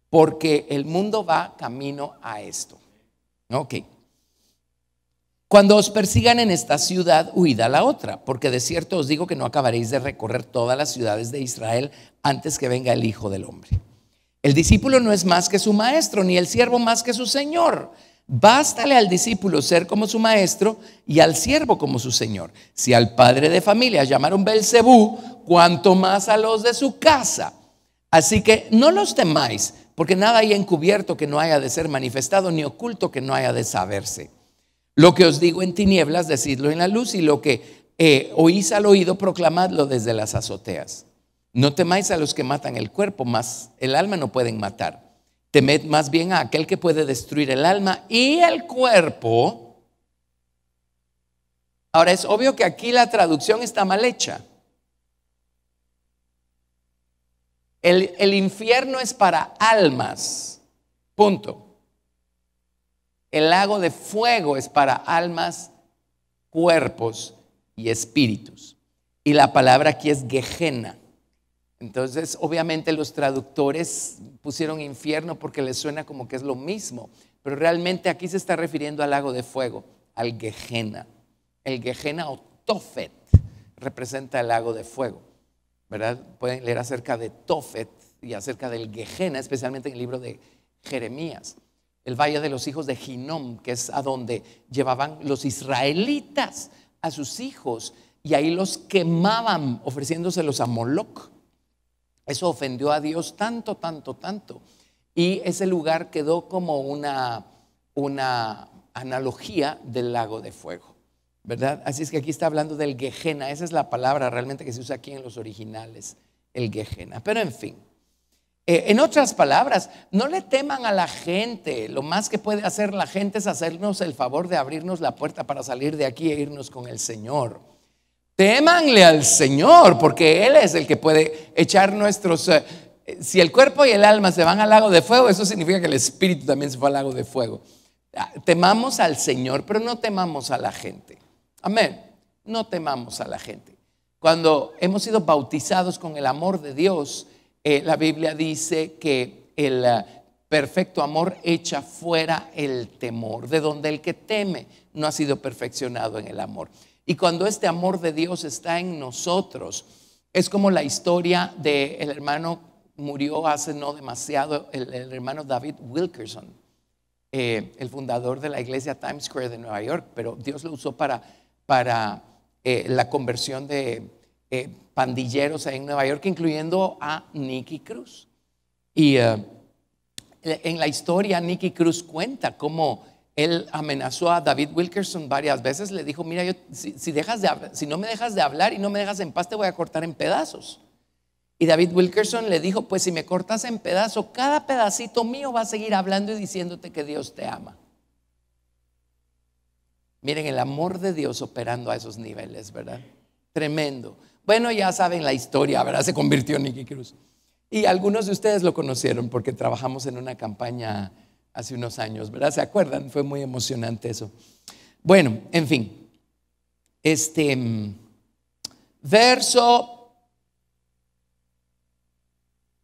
porque el mundo va camino a esto. Ok. Cuando os persigan en esta ciudad, huid a la otra, porque de cierto os digo que no acabaréis de recorrer todas las ciudades de Israel antes que venga el Hijo del Hombre. El discípulo no es más que su maestro, ni el siervo más que su señor. Bástale al discípulo ser como su maestro y al siervo como su señor. Si al padre de familia llamaron Belcebú, cuanto más a los de su casa. Así que no los temáis, porque nada hay encubierto que no haya de ser manifestado, ni oculto que no haya de saberse. Lo que os digo en tinieblas, decidlo en la luz, y lo que oís al oído, proclamadlo desde las azoteas. No temáis a los que matan el cuerpo, mas el alma no pueden matar. Temed más bien a aquel que puede destruir el alma y el cuerpo. Ahora, es obvio que aquí la traducción está mal hecha. El infierno es para almas, punto. El lago de fuego es para almas, cuerpos y espíritus. Y la palabra aquí es Gehenna. Entonces, obviamente los traductores pusieron infierno porque les suena como que es lo mismo, pero realmente aquí se está refiriendo al lago de fuego, al Gehenna. El Gehenna o Tofet representa el lago de fuego, ¿verdad? Pueden leer acerca de Tofet y acerca del Gehenna, especialmente en el libro de Jeremías. El valle de los hijos de Hinnom, que es a donde llevaban los israelitas a sus hijos, y ahí los quemaban ofreciéndoselos a Moloc. Eso ofendió a Dios tanto, tanto, tanto. Y ese lugar quedó como una analogía del lago de fuego, ¿verdad? Así es que aquí está hablando del Gehenna. Esa es la palabra realmente que se usa aquí en los originales, el Gehenna. Pero en fin, en otras palabras, no le teman a la gente. Lo más que puede hacer la gente es hacernos el favor de abrirnos la puerta para salir de aquí e irnos con el Señor. Témanle al Señor, porque Él es el que puede echar nuestros... si el cuerpo y el alma se van al lago de fuego, eso significa que el espíritu también se fue al lago de fuego. Temamos al Señor, pero no temamos a la gente. Amén. No temamos a la gente. Cuando hemos sido bautizados con el amor de Dios, la Biblia dice que el perfecto amor echa fuera el temor, de donde el que teme no ha sido perfeccionado en el amor. Y cuando este amor de Dios está en nosotros, es como la historia del hermano, murió hace no demasiado, el hermano David Wilkerson, el fundador de la iglesia Times Square de Nueva York, pero Dios lo usó para la conversión de pandilleros en Nueva York, incluyendo a Nicky Cruz. Y en la historia Nicky Cruz cuenta cómo él amenazó a David Wilkerson varias veces. Le dijo: mira, si no me dejas de hablar y no me dejas en paz, te voy a cortar en pedazos. Y David Wilkerson le dijo: pues si me cortas en pedazos, cada pedacito mío va a seguir hablando y diciéndote que Dios te ama. Miren el amor de Dios operando a esos niveles, ¿verdad? Tremendo. Bueno, ya saben la historia, ¿verdad? Se convirtió en Nicky Cruz. Y algunos de ustedes lo conocieron porque trabajamos en una campaña hace unos años, ¿verdad? ¿Se acuerdan? Fue muy emocionante eso. Bueno, en fin. Verso,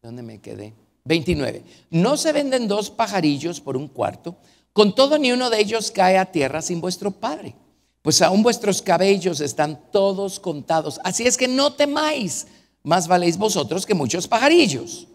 ¿dónde me quedé? 29. No se venden dos pajarillos por un cuarto. Con todo, ni uno de ellos cae a tierra sin vuestro Padre, pues aún vuestros cabellos están todos contados. Así es que no temáis, más valéis vosotros que muchos pajarillos.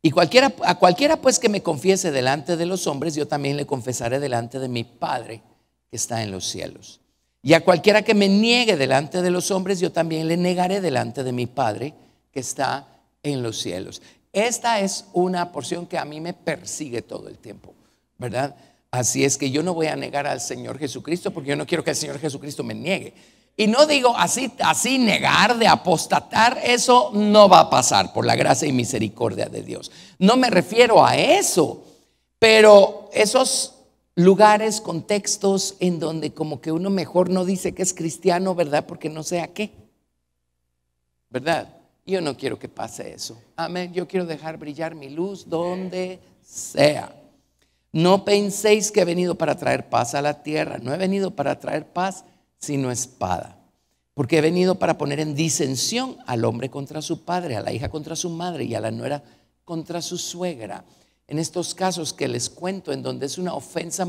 Y a cualquiera pues que me confiese delante de los hombres, yo también le confesaré delante de mi Padre que está en los cielos. Y a cualquiera que me niegue delante de los hombres, yo también le negaré delante de mi Padre que está en los cielos. Esta es una porción que a mí me persigue todo el tiempo, ¿verdad? Así es que yo no voy a negar al Señor Jesucristo porque yo no quiero que el Señor Jesucristo me niegue. Y no digo así negar, de apostatar, eso no va a pasar por la gracia y misericordia de Dios. No me refiero a eso, pero esos lugares, contextos en donde como que uno mejor no dice que es cristiano, ¿verdad? Porque no sé a qué, ¿verdad? Yo no quiero que pase eso. Amén. Yo quiero dejar brillar mi luz donde sea. No penséis que he venido para traer paz a la tierra. No he venido para traer paz, sino espada. Porque he venido para poner en disensión al hombre contra su padre, a la hija contra su madre y a la nuera contra su suegra. En estos casos que les cuento, en donde es una ofensa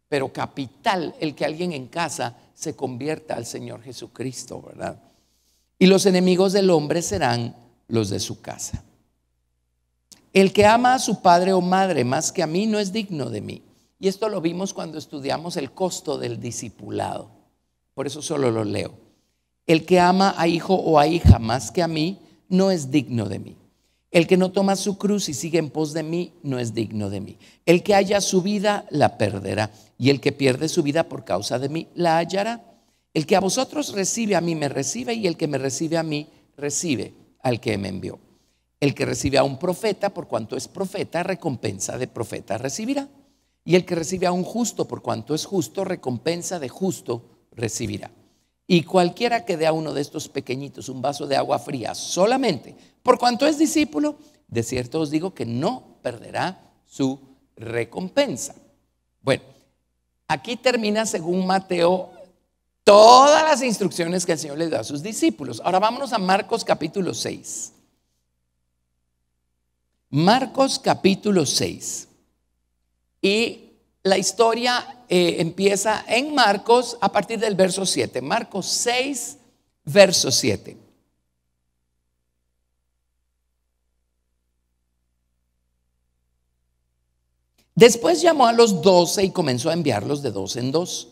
pero capital el que alguien en casa se convierta al Señor Jesucristo, ¿verdad? Y los enemigos del hombre serán los de su casa. El que ama a su padre o madre más que a mí no es digno de mí. Y esto lo vimos cuando estudiamos el costo del discipulado. Por eso solo lo leo. El que ama a hijo o a hija más que a mí no es digno de mí. El que no toma su cruz y sigue en pos de mí no es digno de mí. El que halla su vida la perderá, y el que pierde su vida por causa de mí la hallará. El que a vosotros recibe a mí me recibe, y el que me recibe a mí recibe al que me envió. El que recibe a un profeta por cuanto es profeta, recompensa de profeta recibirá. Y el que recibe a un justo por cuanto es justo, recompensa de justo recibirá. Y cualquiera que dé a uno de estos pequeñitos un vaso de agua fría solamente por cuanto es discípulo, de cierto os digo que no perderá su recompensa. Bueno, aquí termina, según Mateo, todas las instrucciones que el Señor les da a sus discípulos. Ahora vámonos a Marcos capítulo 6. Marcos capítulo 6. Y la historia empieza en Marcos a partir del verso 7. Marcos 6, verso 7. Después llamó a los 12 y comenzó a enviarlos de dos en dos.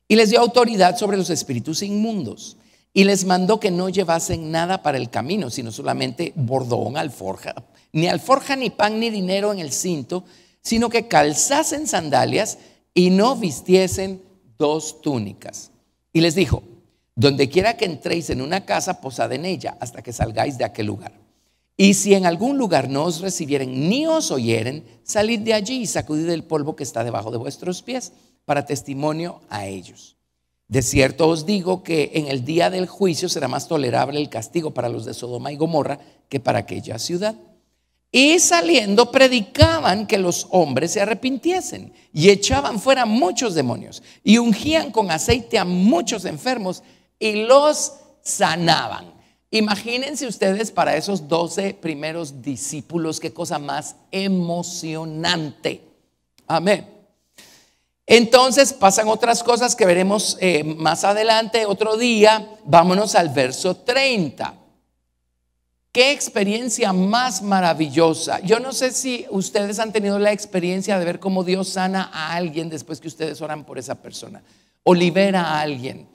Y les dio autoridad sobre los espíritus inmundos. Y les mandó que no llevasen nada para el camino, sino solamente bordón, alforja, ni pan, ni dinero en el cinto, sino que calzasen sandalias y no vistiesen 2 túnicas. Y les dijo: donde quiera que entréis en una casa, posad en ella hasta que salgáis de aquel lugar. Y si en algún lugar no os recibieren ni os oyeren, salid de allí y sacudid el polvo que está debajo de vuestros pies, para testimonio a ellos. De cierto os digo que en el día del juicio será más tolerable el castigo para los de Sodoma y Gomorra que para aquella ciudad. Y saliendo predicaban que los hombres se arrepintiesen, y echaban fuera muchos demonios, y ungían con aceite a muchos enfermos y los sanaban. Imagínense ustedes para esos 12 primeros discípulos, qué cosa más emocionante. Amén. Entonces pasan otras cosas que veremos más adelante, otro día. Vámonos al verso 30. Qué experiencia más maravillosa. Yo no sé si ustedes han tenido la experiencia de ver cómo Dios sana a alguien después que ustedes oran por esa persona, o libera a alguien.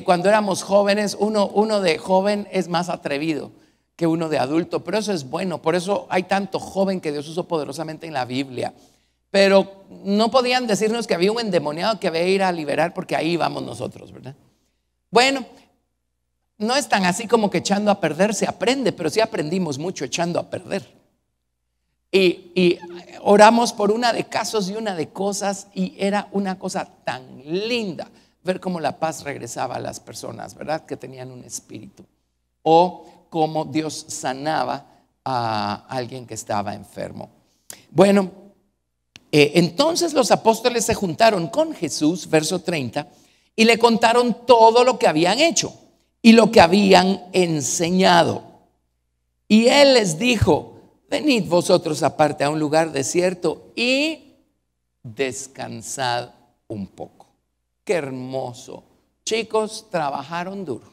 Cuando éramos jóvenes, uno de joven es más atrevido que uno de adulto, pero eso es bueno. Por eso hay tanto joven que Dios usó poderosamente en la Biblia. Pero no podían decirnos que había un endemoniado que había que ir a liberar, porque ahí vamos nosotros, ¿verdad? Bueno, no es tan así como que echando a perder se aprende, pero sí aprendimos mucho echando a perder. Y oramos por una de casos y una de cosas, y era una cosa tan linda ver cómo la paz regresaba a las personas, ¿verdad? Que tenían un espíritu, o cómo Dios sanaba a alguien que estaba enfermo. Bueno, entonces los apóstoles se juntaron con Jesús, verso 30, y le contaron todo lo que habían hecho y lo que habían enseñado. Y él les dijo: venid vosotros aparte a un lugar desierto y descansad un poco. Qué hermoso. Chicos, trabajaron duro.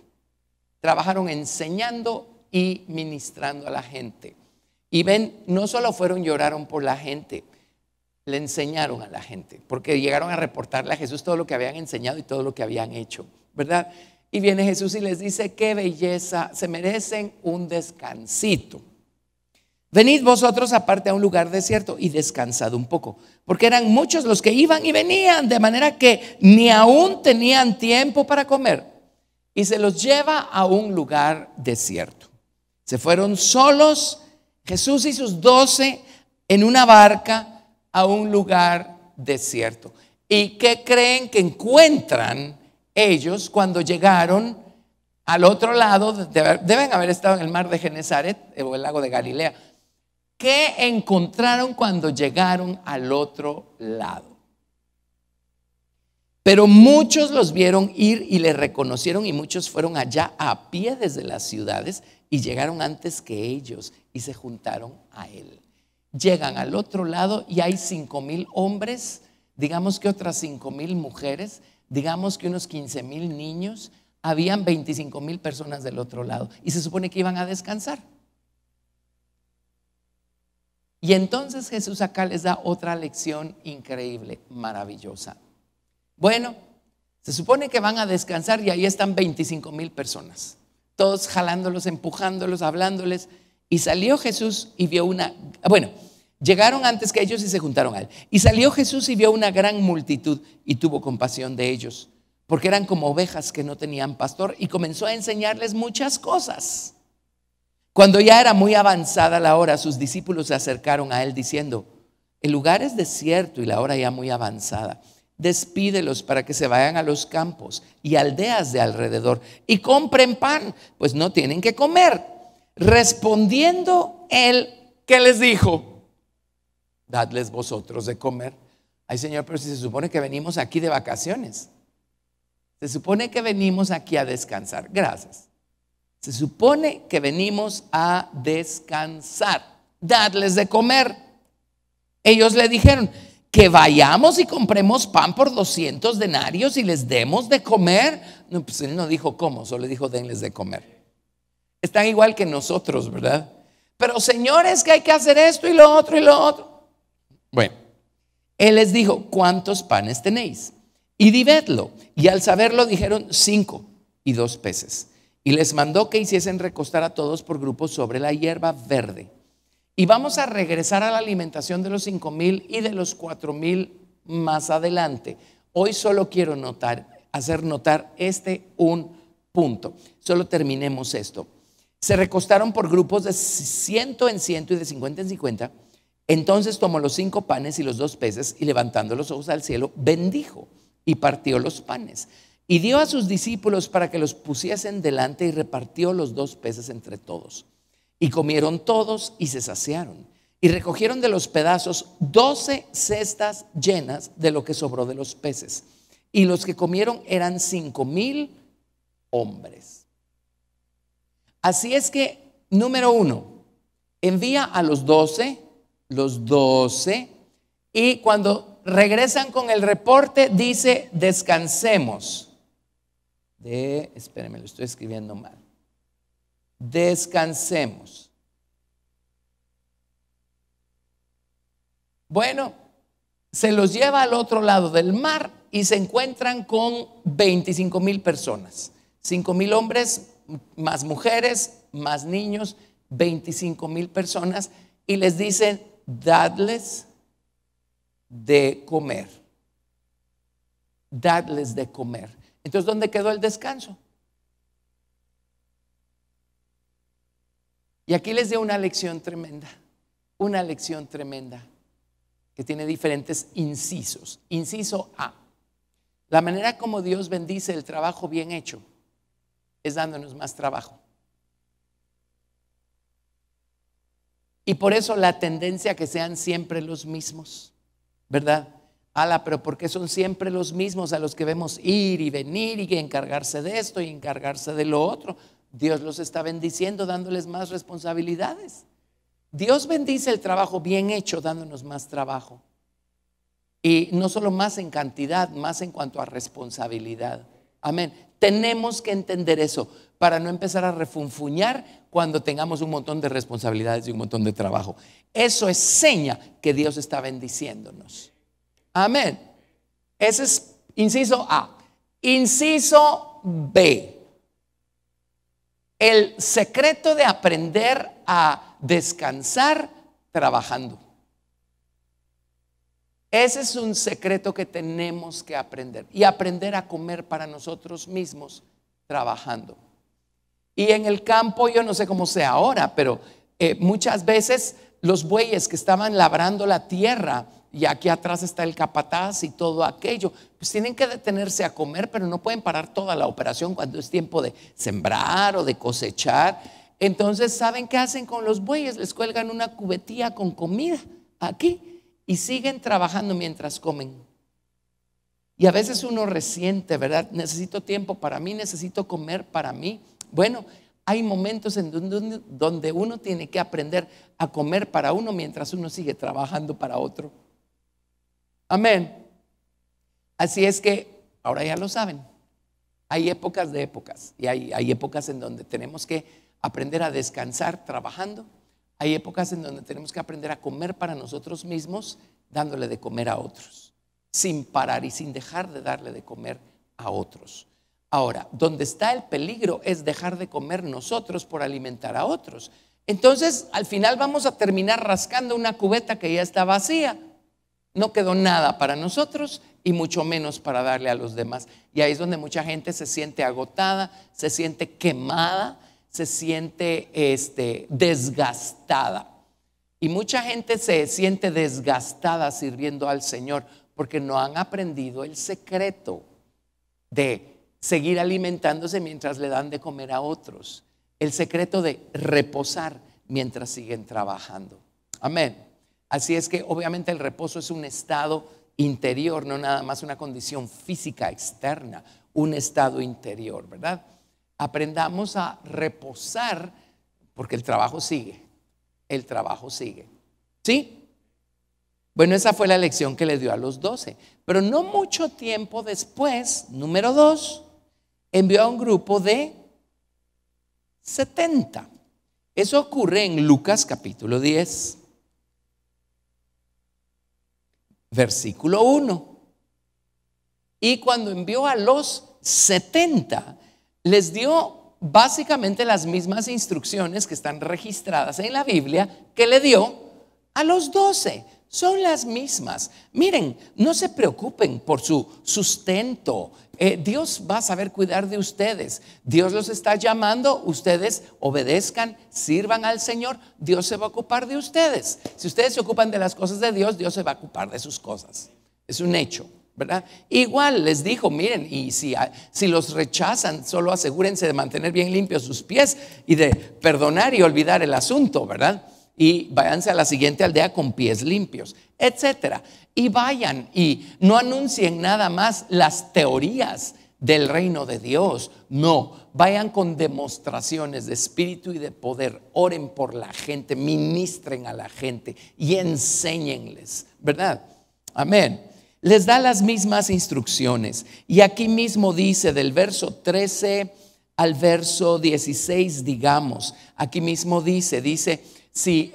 Trabajaron enseñando y ministrando a la gente. Y ven, no solo fueron y oraron por la gente, le enseñaron a la gente, porque llegaron a reportarle a Jesús todo lo que habían enseñado y todo lo que habían hecho, ¿verdad? Y viene Jesús y les dice: qué belleza, se merecen un descansito. Venid vosotros aparte a un lugar desierto y descansad un poco, porque eran muchos los que iban y venían, de manera que ni aún tenían tiempo para comer. Y se los lleva a un lugar desierto. Se fueron solos, Jesús y sus 12, en una barca a un lugar desierto. ¿Y qué creen que encuentran ellos cuando llegaron al otro lado? Deben haber estado en el mar de Genesaret o el lago de Galilea. ¿Qué encontraron cuando llegaron al otro lado? Pero muchos los vieron ir y le reconocieron, y muchos fueron allá a pie desde las ciudades y llegaron antes que ellos y se juntaron a él. Llegan al otro lado y hay 5,000 hombres, digamos que otras 5,000 mujeres, digamos que unos 15,000 niños. Habían 25,000 personas del otro lado y se supone que iban a descansar. Y entonces Jesús acá les da otra lección increíble, maravillosa. Bueno, se supone que van a descansar y ahí están 25,000 personas, todos jalándolos, empujándolos, hablándoles. Y salió Jesús y vio llegaron antes que ellos y se juntaron a él. Y salió Jesús y vio una gran multitud y tuvo compasión de ellos, porque eran como ovejas que no tenían pastor, y comenzó a enseñarles muchas cosas. Cuando ya era muy avanzada la hora, sus discípulos se acercaron a él diciendo: el lugar es desierto y la hora ya muy avanzada. Despídelos para que se vayan a los campos y aldeas de alrededor y compren pan, pues no tienen que comer. Respondiendo él, ¿qué les dijo? Dadles vosotros de comer. Ay, Señor, pero si se supone que venimos aquí de vacaciones, se supone que venimos aquí a descansar. Gracias. Se supone que venimos a descansar. Dadles de comer. Ellos le dijeron: que vayamos y compremos pan por 200 denarios y les demos de comer. No, pues él no dijo cómo, solo dijo: denles de comer. Están igual que nosotros, ¿verdad? Pero señores, que hay que hacer esto y lo otro y lo otro. Bueno, él les dijo: ¿cuántos panes tenéis? Y dividlo. Y al saberlo dijeron: 5 y 2 peces. Y les mandó que hiciesen recostar a todos por grupos sobre la hierba verde. Y vamos a regresar a la alimentación de los 5,000 y de los 4,000 más adelante. Hoy solo quiero hacer notar un punto. Solo terminemos esto. Se recostaron por grupos de 100 en 100 y de 50 en 50. Entonces tomó los 5 panes y los 2 peces y, levantando los ojos al cielo, bendijo y partió los panes. Y dio a sus discípulos para que los pusiesen delante, y repartió los 2 peces entre todos. Y comieron todos y se saciaron. Y recogieron de los pedazos 12 cestas llenas de lo que sobró de los peces. Y los que comieron eran 5,000 hombres. Así es que, número 1, envía a los 12, y cuando regresan con el reporte dice: descansemos. Espérenme, lo estoy escribiendo mal. Descansemos. Bueno, se los lleva al otro lado del mar y se encuentran con 25,000 personas. 5,000 hombres, más mujeres, más niños, 25,000 personas. Y les dicen: dadles de comer. Dadles de comer. Entonces, ¿dónde quedó el descanso? Y aquí les doy una lección tremenda que tiene diferentes incisos. Inciso A: la manera como Dios bendice el trabajo bien hecho es dándonos más trabajo. Y por eso la tendencia a que sean siempre los mismos, ¿verdad? Pero ¿por qué son siempre los mismos a los que vemos ir y venir y encargarse de esto y encargarse de lo otro? Dios los está bendiciendo, dándoles más responsabilidades. Dios bendice el trabajo bien hecho, dándonos más trabajo. Y no solo más en cantidad, más en cuanto a responsabilidad. Amén. Tenemos que entender eso para no empezar a refunfuñar cuando tengamos un montón de responsabilidades y un montón de trabajo. Eso es seña que Dios está bendiciéndonos. Amén. Ese es inciso A. Inciso B. El secreto de aprender a descansar trabajando. Ese es un secreto que tenemos que aprender. Y aprender a comer para nosotros mismos trabajando. Y en el campo, yo no sé cómo sea ahora, pero muchas veces los bueyes que estaban labrando la tierra, y aquí atrás está el capataz y todo aquello, pues tienen que detenerse a comer, pero no pueden parar toda la operación cuando es tiempo de sembrar o de cosechar. Entonces, ¿saben qué hacen con los bueyes? Les cuelgan una cubetilla con comida aquí y siguen trabajando mientras comen. Y a veces uno resiente, ¿verdad? Necesito tiempo para mí, necesito comer para mí. Bueno, hay momentos en donde uno tiene que aprender a comer para uno mientras uno sigue trabajando para otro. Amén. Así es que ahora ya lo saben. Hay épocas de épocas y hay épocas en donde tenemos que aprender a descansar trabajando. Hay épocas en donde tenemos que aprender a comer para nosotros mismos, dándole de comer a otros, sin parar y sin dejar de darle de comer a otros. Ahora, donde está el peligro es dejar de comer nosotros por alimentar a otros. Entonces, al final vamos a terminar rascando una cubeta que ya está vacía. No quedó nada para nosotros y mucho menos para darle a los demás. Y ahí es donde mucha gente se siente agotada, se siente quemada, se siente desgastada. Y mucha gente se siente desgastada sirviendo al Señor porque no han aprendido el secreto de seguir alimentándose mientras le dan de comer a otros. El secreto de reposar mientras siguen trabajando. Amén. Así es que obviamente el reposo es un estado interior, no nada más una condición física externa, un estado interior, ¿verdad? Aprendamos a reposar porque el trabajo sigue. El trabajo sigue. ¿Sí? Bueno, esa fue la lección que le dio a los 12. Pero no mucho tiempo después, número 2, envió a un grupo de 70. Eso ocurre en Lucas capítulo 10, versículo 1. Y cuando envió a los 70, les dio básicamente las mismas instrucciones que están registradas en la Biblia que le dio a los 12. Son las mismas. Miren, no se preocupen por su sustento. Dios va a saber cuidar de ustedes. Dios los está llamando. Ustedes obedezcan, sirvan al Señor. Dios se va a ocupar de ustedes. Si ustedes se ocupan de las cosas de Dios, Dios se va a ocupar de sus cosas. Es un hecho, ¿verdad? Igual les dijo, miren, y si los rechazan, solo asegúrense de mantener bien limpios sus pies y de perdonar y olvidar el asunto, ¿verdad? Y váyanse a la siguiente aldea con pies limpios, etcétera. Y vayan y no anuncien nada más las teorías del reino de Dios. No, vayan con demostraciones de espíritu y de poder. Oren por la gente, ministren a la gente y enséñenles, ¿verdad? Amén. Les da las mismas instrucciones. Y aquí mismo dice del verso 13 al verso 16, digamos. Aquí mismo dice, si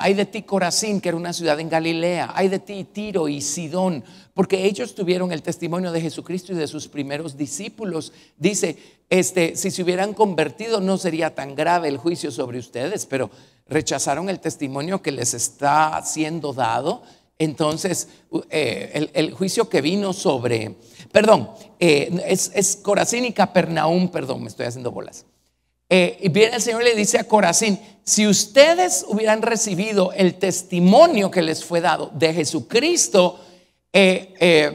hay de ti Corazín, que era una ciudad en Galilea, hay de ti Tiro y Sidón, porque ellos tuvieron el testimonio de Jesucristo y de sus primeros discípulos. Dice, si se hubieran convertido no sería tan grave el juicio sobre ustedes, pero rechazaron el testimonio que les está siendo dado. Entonces el juicio que vino sobre, es Corazín y Capernaum, me estoy haciendo bolas. Y viene el Señor y le dice a Corazín, si ustedes hubieran recibido el testimonio que les fue dado de Jesucristo,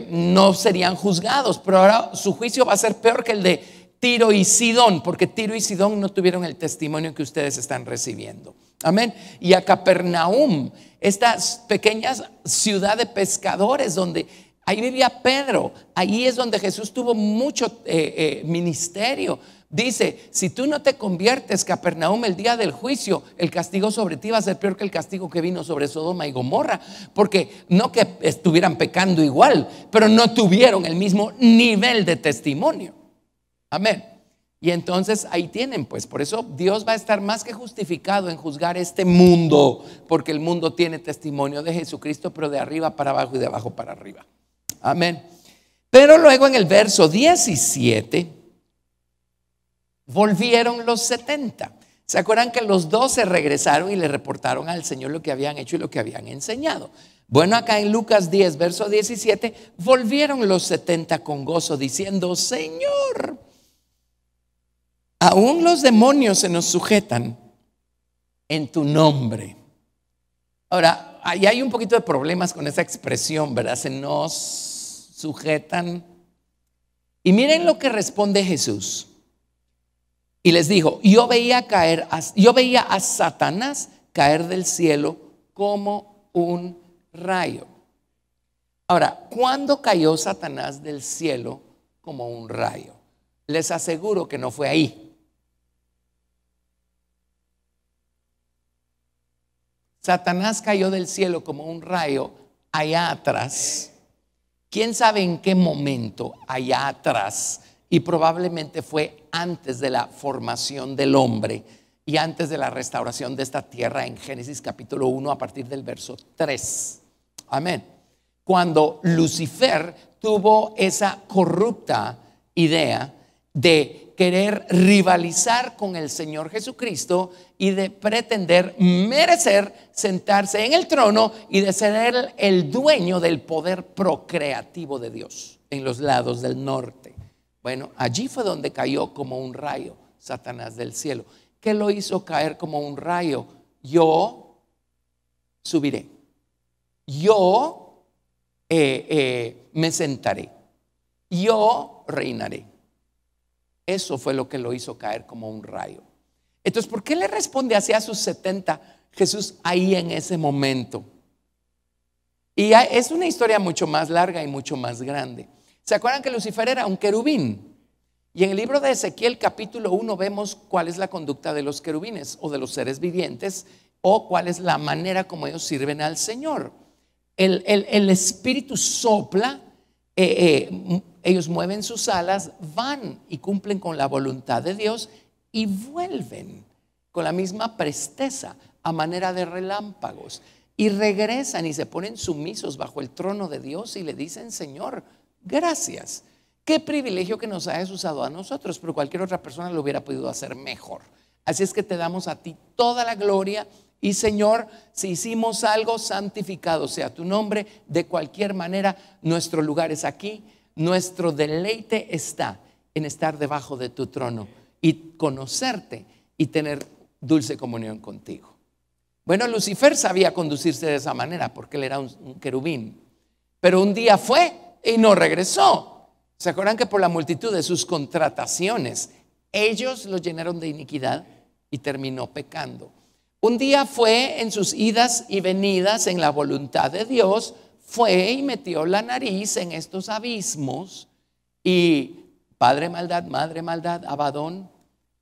no serían juzgados, pero ahora su juicio va a ser peor que el de Tiro y Sidón, porque Tiro y Sidón no tuvieron el testimonio que ustedes están recibiendo. Amén. Y a Capernaum, esta pequeña ciudad de pescadores donde Ahí vivía Pedro. Ahí es donde Jesús tuvo mucho ministerio. Dice, si tú no te conviertes, Capernaum, el día del juicio, el castigo sobre ti va a ser peor que el castigo que vino sobre Sodoma y Gomorra. Porque no que estuvieran pecando igual, pero no tuvieron el mismo nivel de testimonio. Amén. Y entonces ahí tienen, pues, por eso Dios va a estar más que justificado en juzgar este mundo, porque el mundo tiene testimonio de Jesucristo, pero de arriba para abajo y de abajo para arriba. Amén. Pero luego en el verso 17 volvieron los 70. ¿Se acuerdan que los 12 regresaron y le reportaron al Señor lo que habían hecho y lo que habían enseñado? Bueno, acá en Lucas 10, verso 17, volvieron los 70 con gozo, diciendo: Señor, aún los demonios se nos sujetan en tu nombre. Ahora, ahí hay un poquito de problemas con esa expresión, ¿verdad? Se nos sujetan. Y miren lo que responde Jesús. Y les dijo: yo veía a Satanás caer del cielo como un rayo. Ahora, ¿cuándo cayó Satanás del cielo como un rayo? Les aseguro que no fue ahí. Satanás cayó del cielo como un rayo allá atrás. ¿Quién sabe en qué momento allá atrás? Y probablemente fue antes de la formación del hombre y antes de la restauración de esta tierra en Génesis capítulo 1 a partir del verso 3. Amén. Cuando Lucifer tuvo esa corrupta idea de querer rivalizar con el Señor Jesucristo y de pretender merecer sentarse en el trono y de ser el dueño del poder procreativo de Dios en los lados del norte. Bueno, allí fue donde cayó como un rayo Satanás del cielo. ¿Qué lo hizo caer como un rayo? Yo subiré. Yo me sentaré. Yo reinaré. Eso fue lo que lo hizo caer como un rayo. Entonces, ¿por qué le responde así a sus 70 Jesús ahí en ese momento? Y es una historia mucho más larga y mucho más grande. ¿Se acuerdan que Lucifer era un querubín? Y en el libro de Ezequiel capítulo 1 vemos cuál es la conducta de los querubines o de los seres vivientes, o cuál es la manera como ellos sirven al Señor. El Espíritu sopla, ellos mueven sus alas, van y cumplen con la voluntad de Dios y vuelven con la misma presteza a manera de relámpagos y regresan y se ponen sumisos bajo el trono de Dios y le dicen: Señor, gracias. Qué privilegio que nos hayas usado a nosotros, pero cualquier otra persona lo hubiera podido hacer mejor. Así es que te damos a ti toda la gloria. Y Señor, si hicimos algo, santificado sea tu nombre. De cualquier manera, nuestro lugar es aquí. Nuestro deleite está en estar debajo de tu trono y conocerte y tener dulce comunión contigo. Bueno, Lucifer sabía conducirse de esa manera porque él era un querubín. Pero un día fue y no regresó. ¿Se acuerdan que por la multitud de sus contrataciones ellos lo llenaron de iniquidad y terminó pecando? Un día fue en sus idas y venidas en la voluntad de Dios, fue y metió la nariz en estos abismos y padre maldad, madre maldad, Abadón,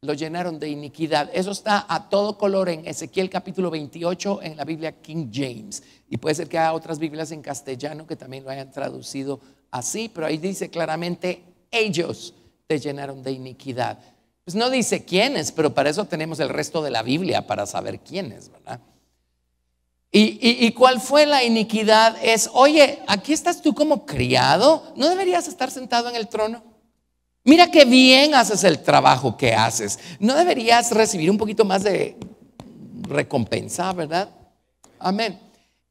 lo llenaron de iniquidad. Eso está a todo color en Ezequiel capítulo 28 en la Biblia King James, y puede ser que haya otras Biblias en castellano que también lo hayan traducido así, pero ahí dice claramente: ellos te llenaron de iniquidad. Pues no dice quiénes, pero para eso tenemos el resto de la Biblia para saber quiénes, ¿verdad? ¿Y cuál fue la iniquidad? Es: oye, aquí estás tú como criado, ¿no deberías estar sentado en el trono? Mira qué bien haces el trabajo que haces, ¿no deberías recibir un poquito más de recompensa, verdad? Amén.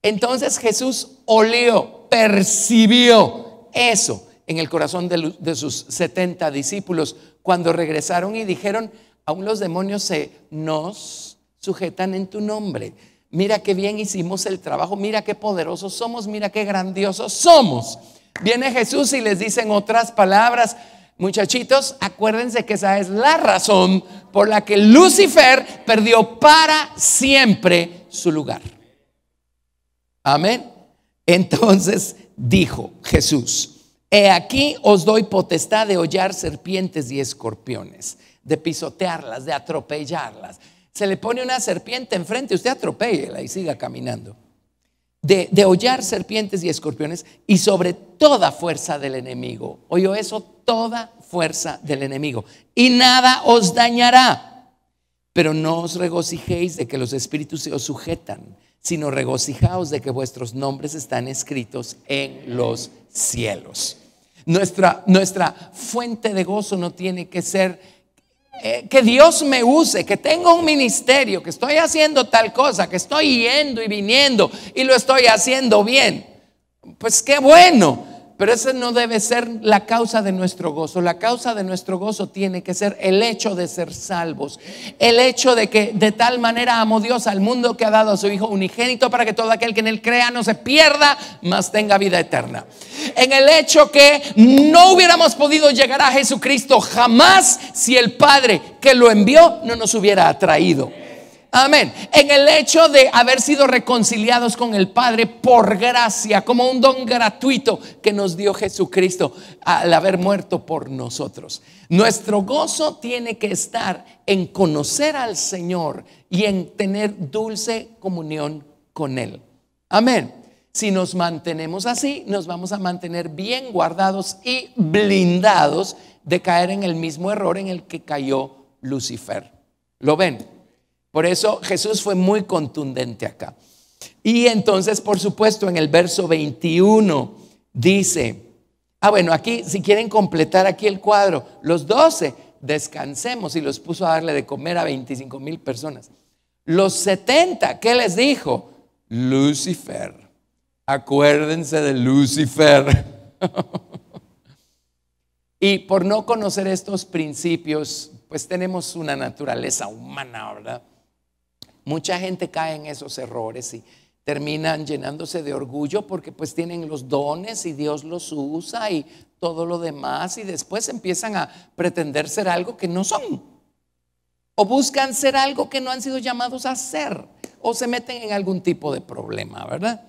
Entonces Jesús olió, percibió eso en el corazón de sus 70 discípulos cuando regresaron y dijeron: aún los demonios se nos sujetan en tu nombre. Mira qué bien hicimos el trabajo, mira qué poderosos somos, mira qué grandiosos somos. Viene Jesús y les dice en otras palabras: muchachitos, acuérdense que esa es la razón por la que Lucifer perdió para siempre su lugar. Amén. Entonces dijo Jesús: he aquí os doy potestad de hollar serpientes y escorpiones, de pisotearlas, de atropellarlas. Se le pone una serpiente enfrente, usted atropéllela y siga caminando. De hollar serpientes y escorpiones y sobre toda fuerza del enemigo. ¿Oyó eso? Toda fuerza del enemigo. Y nada os dañará. Pero no os regocijéis de que los espíritus se os sujetan, sino regocijaos de que vuestros nombres están escritos en los cielos. Nuestra fuente de gozo no tiene que ser que Dios me use, que tengo un ministerio, que estoy haciendo tal cosa, que estoy yendo y viniendo y lo estoy haciendo bien. Pues qué bueno. Pero esa no debe ser la causa de nuestro gozo. La causa de nuestro gozo tiene que ser el hecho de ser salvos. El hecho de que de tal manera amó Dios al mundo que ha dado a su Hijo unigénito para que todo aquel que en él crea no se pierda, mas tenga vida eterna. En el hecho que no hubiéramos podido llegar a Jesucristo jamás si el Padre que lo envió no nos hubiera atraído. Amén. En el hecho de haber sido reconciliados con el Padre por gracia, como un don gratuito que nos dio Jesucristo al haber muerto por nosotros. Nuestro gozo tiene que estar en conocer al Señor y en tener dulce comunión con Él. Amén. Si nos mantenemos así, nos vamos a mantener bien guardados y blindados de caer en el mismo error en el que cayó Lucifer. ¿Lo ven? Por eso Jesús fue muy contundente acá. Y entonces, por supuesto, en el verso 21 dice, bueno, aquí si quieren completar aquí el cuadro, los 12 descansemos, y los puso a darle de comer a 25,000 personas. Los 70, ¿qué les dijo? Lucifer. Acuérdense de Lucifer. Y por no conocer estos principios, pues tenemos una naturaleza humana, ¿verdad? Mucha gente cae en esos errores y terminan llenándose de orgullo porque pues tienen los dones y Dios los usa y todo lo demás, y después empiezan a pretender ser algo que no son, o buscan ser algo que no han sido llamados a ser, o se meten en algún tipo de problema, ¿verdad?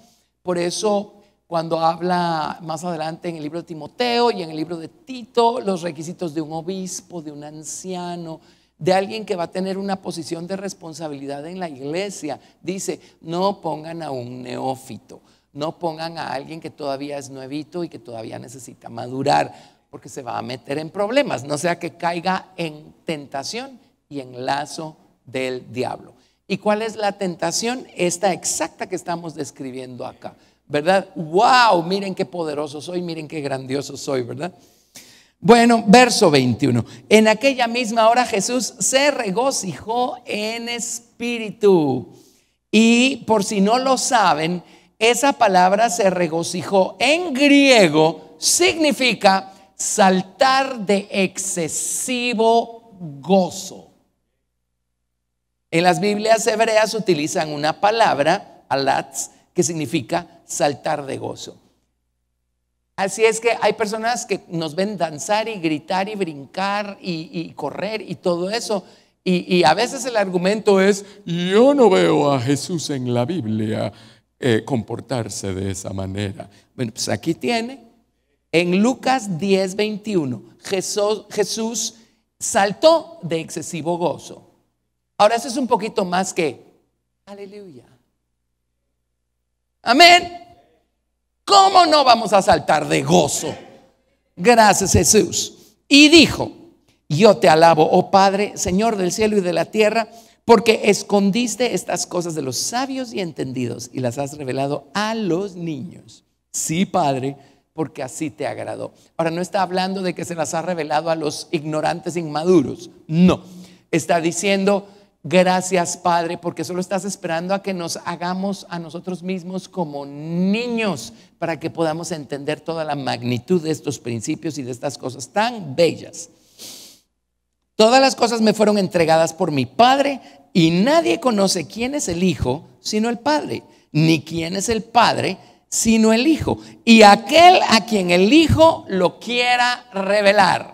Por eso cuando habla más adelante en el libro de Timoteo y en el libro de Tito, los requisitos de un obispo, de un anciano, de alguien que va a tener una posición de responsabilidad en la iglesia, dice: no pongan a un neófito, no pongan a alguien que todavía es nuevito y que todavía necesita madurar, porque se va a meter en problemas, no sea que caiga en tentación y en lazo del diablo. ¿Y cuál es la tentación? Esta exacta que estamos describiendo acá, ¿verdad? Wow, miren qué poderoso soy, miren qué grandioso soy, ¿verdad? Bueno, verso 21. En aquella misma hora Jesús se regocijó en espíritu. Y por si no lo saben, esa palabra se regocijó en griego significa saltar de excesivo gozo. En las Biblias hebreas utilizan una palabra, alatz, que significa saltar de gozo. Así es que hay personas que nos ven danzar y gritar y brincar y correr y todo eso, y a veces el argumento es: yo no veo a Jesús en la Biblia comportarse de esa manera. Bueno, pues aquí tiene, en Lucas 10:21, Jesús saltó de excesivo gozo. Ahora eso es un poquito más que aleluya. Amén. ¿Cómo no vamos a saltar de gozo? Gracias, Jesús. Y dijo: yo te alabo, oh Padre, Señor del cielo y de la tierra, porque escondiste estas cosas de los sabios y entendidos y las has revelado a los niños. Sí, Padre, porque así te agradó. Ahora no está hablando de que se las ha revelado a los ignorantes inmaduros. No, está diciendo: gracias, Padre, porque solo estás esperando a que nos hagamos a nosotros mismos como niños para que podamos entender toda la magnitud de estos principios y de estas cosas tan bellas. Todas las cosas me fueron entregadas por mi Padre, y nadie conoce quién es el Hijo sino el Padre, ni quién es el Padre sino el Hijo, y aquel a quien el Hijo lo quiera revelar.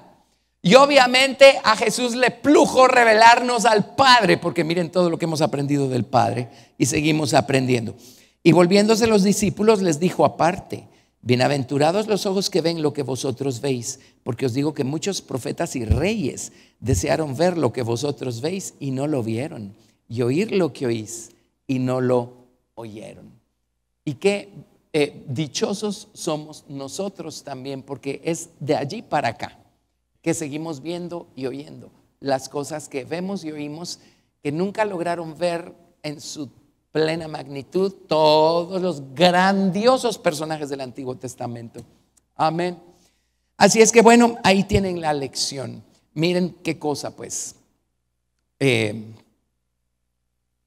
Y obviamente a Jesús le plujo revelarnos al Padre, porque miren todo lo que hemos aprendido del Padre y seguimos aprendiendo. Y volviéndose los discípulos les dijo aparte: bienaventurados los ojos que ven lo que vosotros veis, porque os digo que muchos profetas y reyes desearon ver lo que vosotros veis y no lo vieron, y oír lo que oís y no lo oyeron. Y qué dichosos somos nosotros también, porque es de allí para acá que seguimos viendo y oyendo las cosas que vemos y oímos, que nunca lograron ver en su plena magnitud todos los grandiosos personajes del Antiguo Testamento. Amén. Así es que bueno, ahí tienen la lección. Miren qué cosa pues.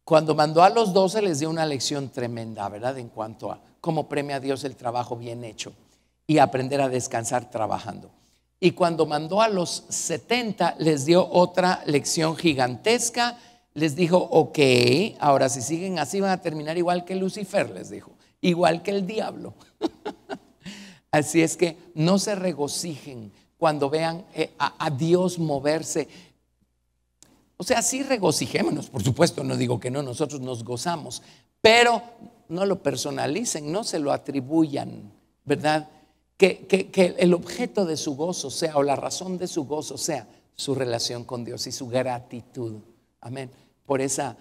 Cuando mandó a los 12 les dio una lección tremenda, ¿verdad? En cuanto a cómo premia a Dios el trabajo bien hecho y aprender a descansar trabajando. Y cuando mandó a los 70 les dio otra lección gigantesca. Les dijo: ok, ahora si siguen así van a terminar igual que Lucifer, les dijo, igual que el diablo. Así es que no se regocijen cuando vean a Dios moverse. O sea, sí regocijémonos, por supuesto, no digo que no, nosotros nos gozamos, pero no lo personalicen, no se lo atribuyan, ¿verdad? Que el objeto de su gozo sea, o la razón de su gozo sea, su relación con Dios y su gratitud. Amén. Por esa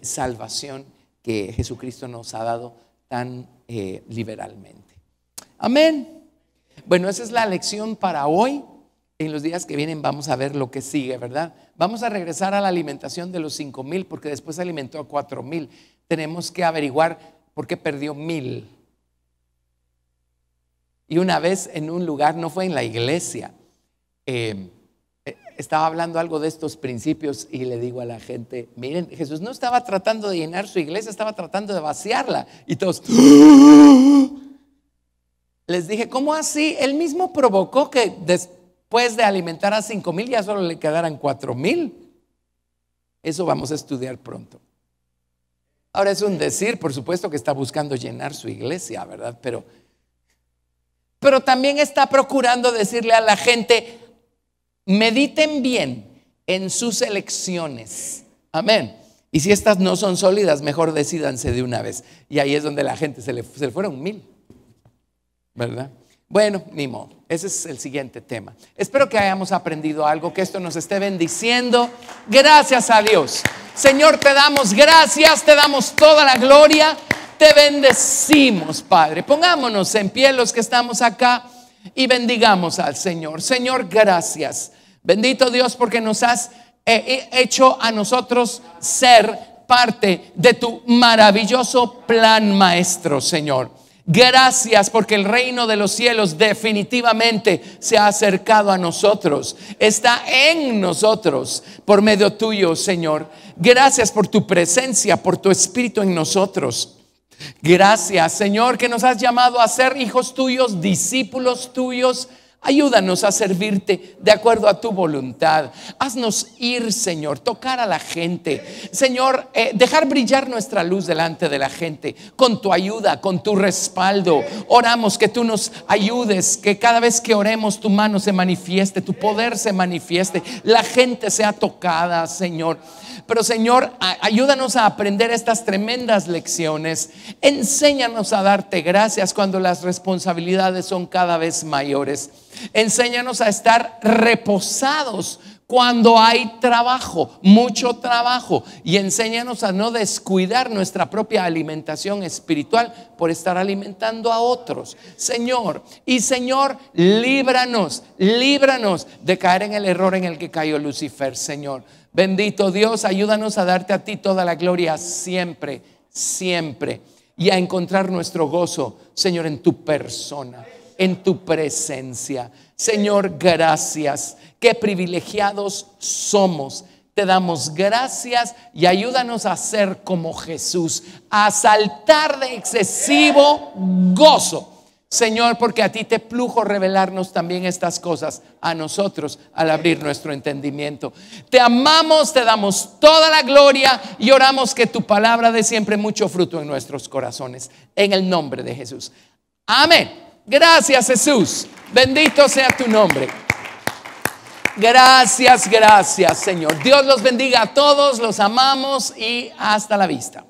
salvación que Jesucristo nos ha dado tan liberalmente. Amén. Bueno, esa es la lección para hoy. En los días que vienen vamos a ver lo que sigue, ¿verdad? Vamos a regresar a la alimentación de los 5,000, porque después alimentó a 4,000. Tenemos que averiguar por qué perdió 1,000. Y una vez en un lugar, no fue en la iglesia, estaba hablando algo de estos principios y le digo a la gente: miren, Jesús no estaba tratando de llenar su iglesia, estaba tratando de vaciarla. Y todos les dije: ¿cómo así? Él mismo provocó que después de alimentar a 5,000 ya solo le quedaran 4,000. Eso vamos a estudiar pronto. Ahora es un decir, por supuesto que está buscando llenar su iglesia, ¿verdad? Pero también está procurando decirle a la gente: mediten bien en sus elecciones. Amén. Y si estas no son sólidas, mejor decídanse de una vez. Y ahí es donde la gente se le fueron 1,000, ¿verdad? Bueno, ni modo. Ese es el siguiente tema. Espero que hayamos aprendido algo, que esto nos esté bendiciendo. Gracias a Dios. Señor, te damos gracias, te damos toda la gloria. Te bendecimos, Padre. Pongámonos en pie los que estamos acá y bendigamos al Señor. Señor, gracias. Bendito Dios, porque nos has hecho a nosotros ser parte de tu maravilloso plan maestro, Señor. Gracias porque el reino de los cielos definitivamente se ha acercado a nosotros. Está en nosotros por medio tuyo, Señor. Gracias por tu presencia, por tu espíritu en nosotros. Gracias, Señor, que nos has llamado a ser hijos tuyos, discípulos tuyos. Ayúdanos a servirte de acuerdo a tu voluntad. Haznos ir, Señor, tocar a la gente, Señor, dejar brillar nuestra luz delante de la gente. Con tu ayuda, con tu respaldo, oramos que tú nos ayudes, que cada vez que oremos tu mano se manifieste, tu poder se manifieste, la gente sea tocada, Señor. Pero Señor, ayúdanos a aprender estas tremendas lecciones. Enséñanos a darte gracias cuando las responsabilidades son cada vez mayores. Enséñanos a estar reposados cuando hay trabajo, mucho trabajo. Y enséñanos a no descuidar nuestra propia alimentación espiritual por estar alimentando a otros, Señor. Y Señor, líbranos de caer en el error en el que cayó Lucifer, Señor. Bendito Dios, ayúdanos a darte a ti toda la gloria siempre, siempre. Y a encontrar nuestro gozo, Señor, en tu persona, en tu presencia. Señor, gracias. Qué privilegiados somos. Te damos gracias y ayúdanos a ser como Jesús, a saltar de excesivo gozo, Señor, porque a ti te plujo revelarnos también estas cosas a nosotros al abrir nuestro entendimiento. Te amamos, te damos toda la gloria y oramos que tu palabra dé siempre mucho fruto en nuestros corazones, en el nombre de Jesús. Amén. Gracias, Jesús. Bendito sea tu nombre. Gracias, Señor. Dios los bendiga a todos, los amamos y hasta la vista.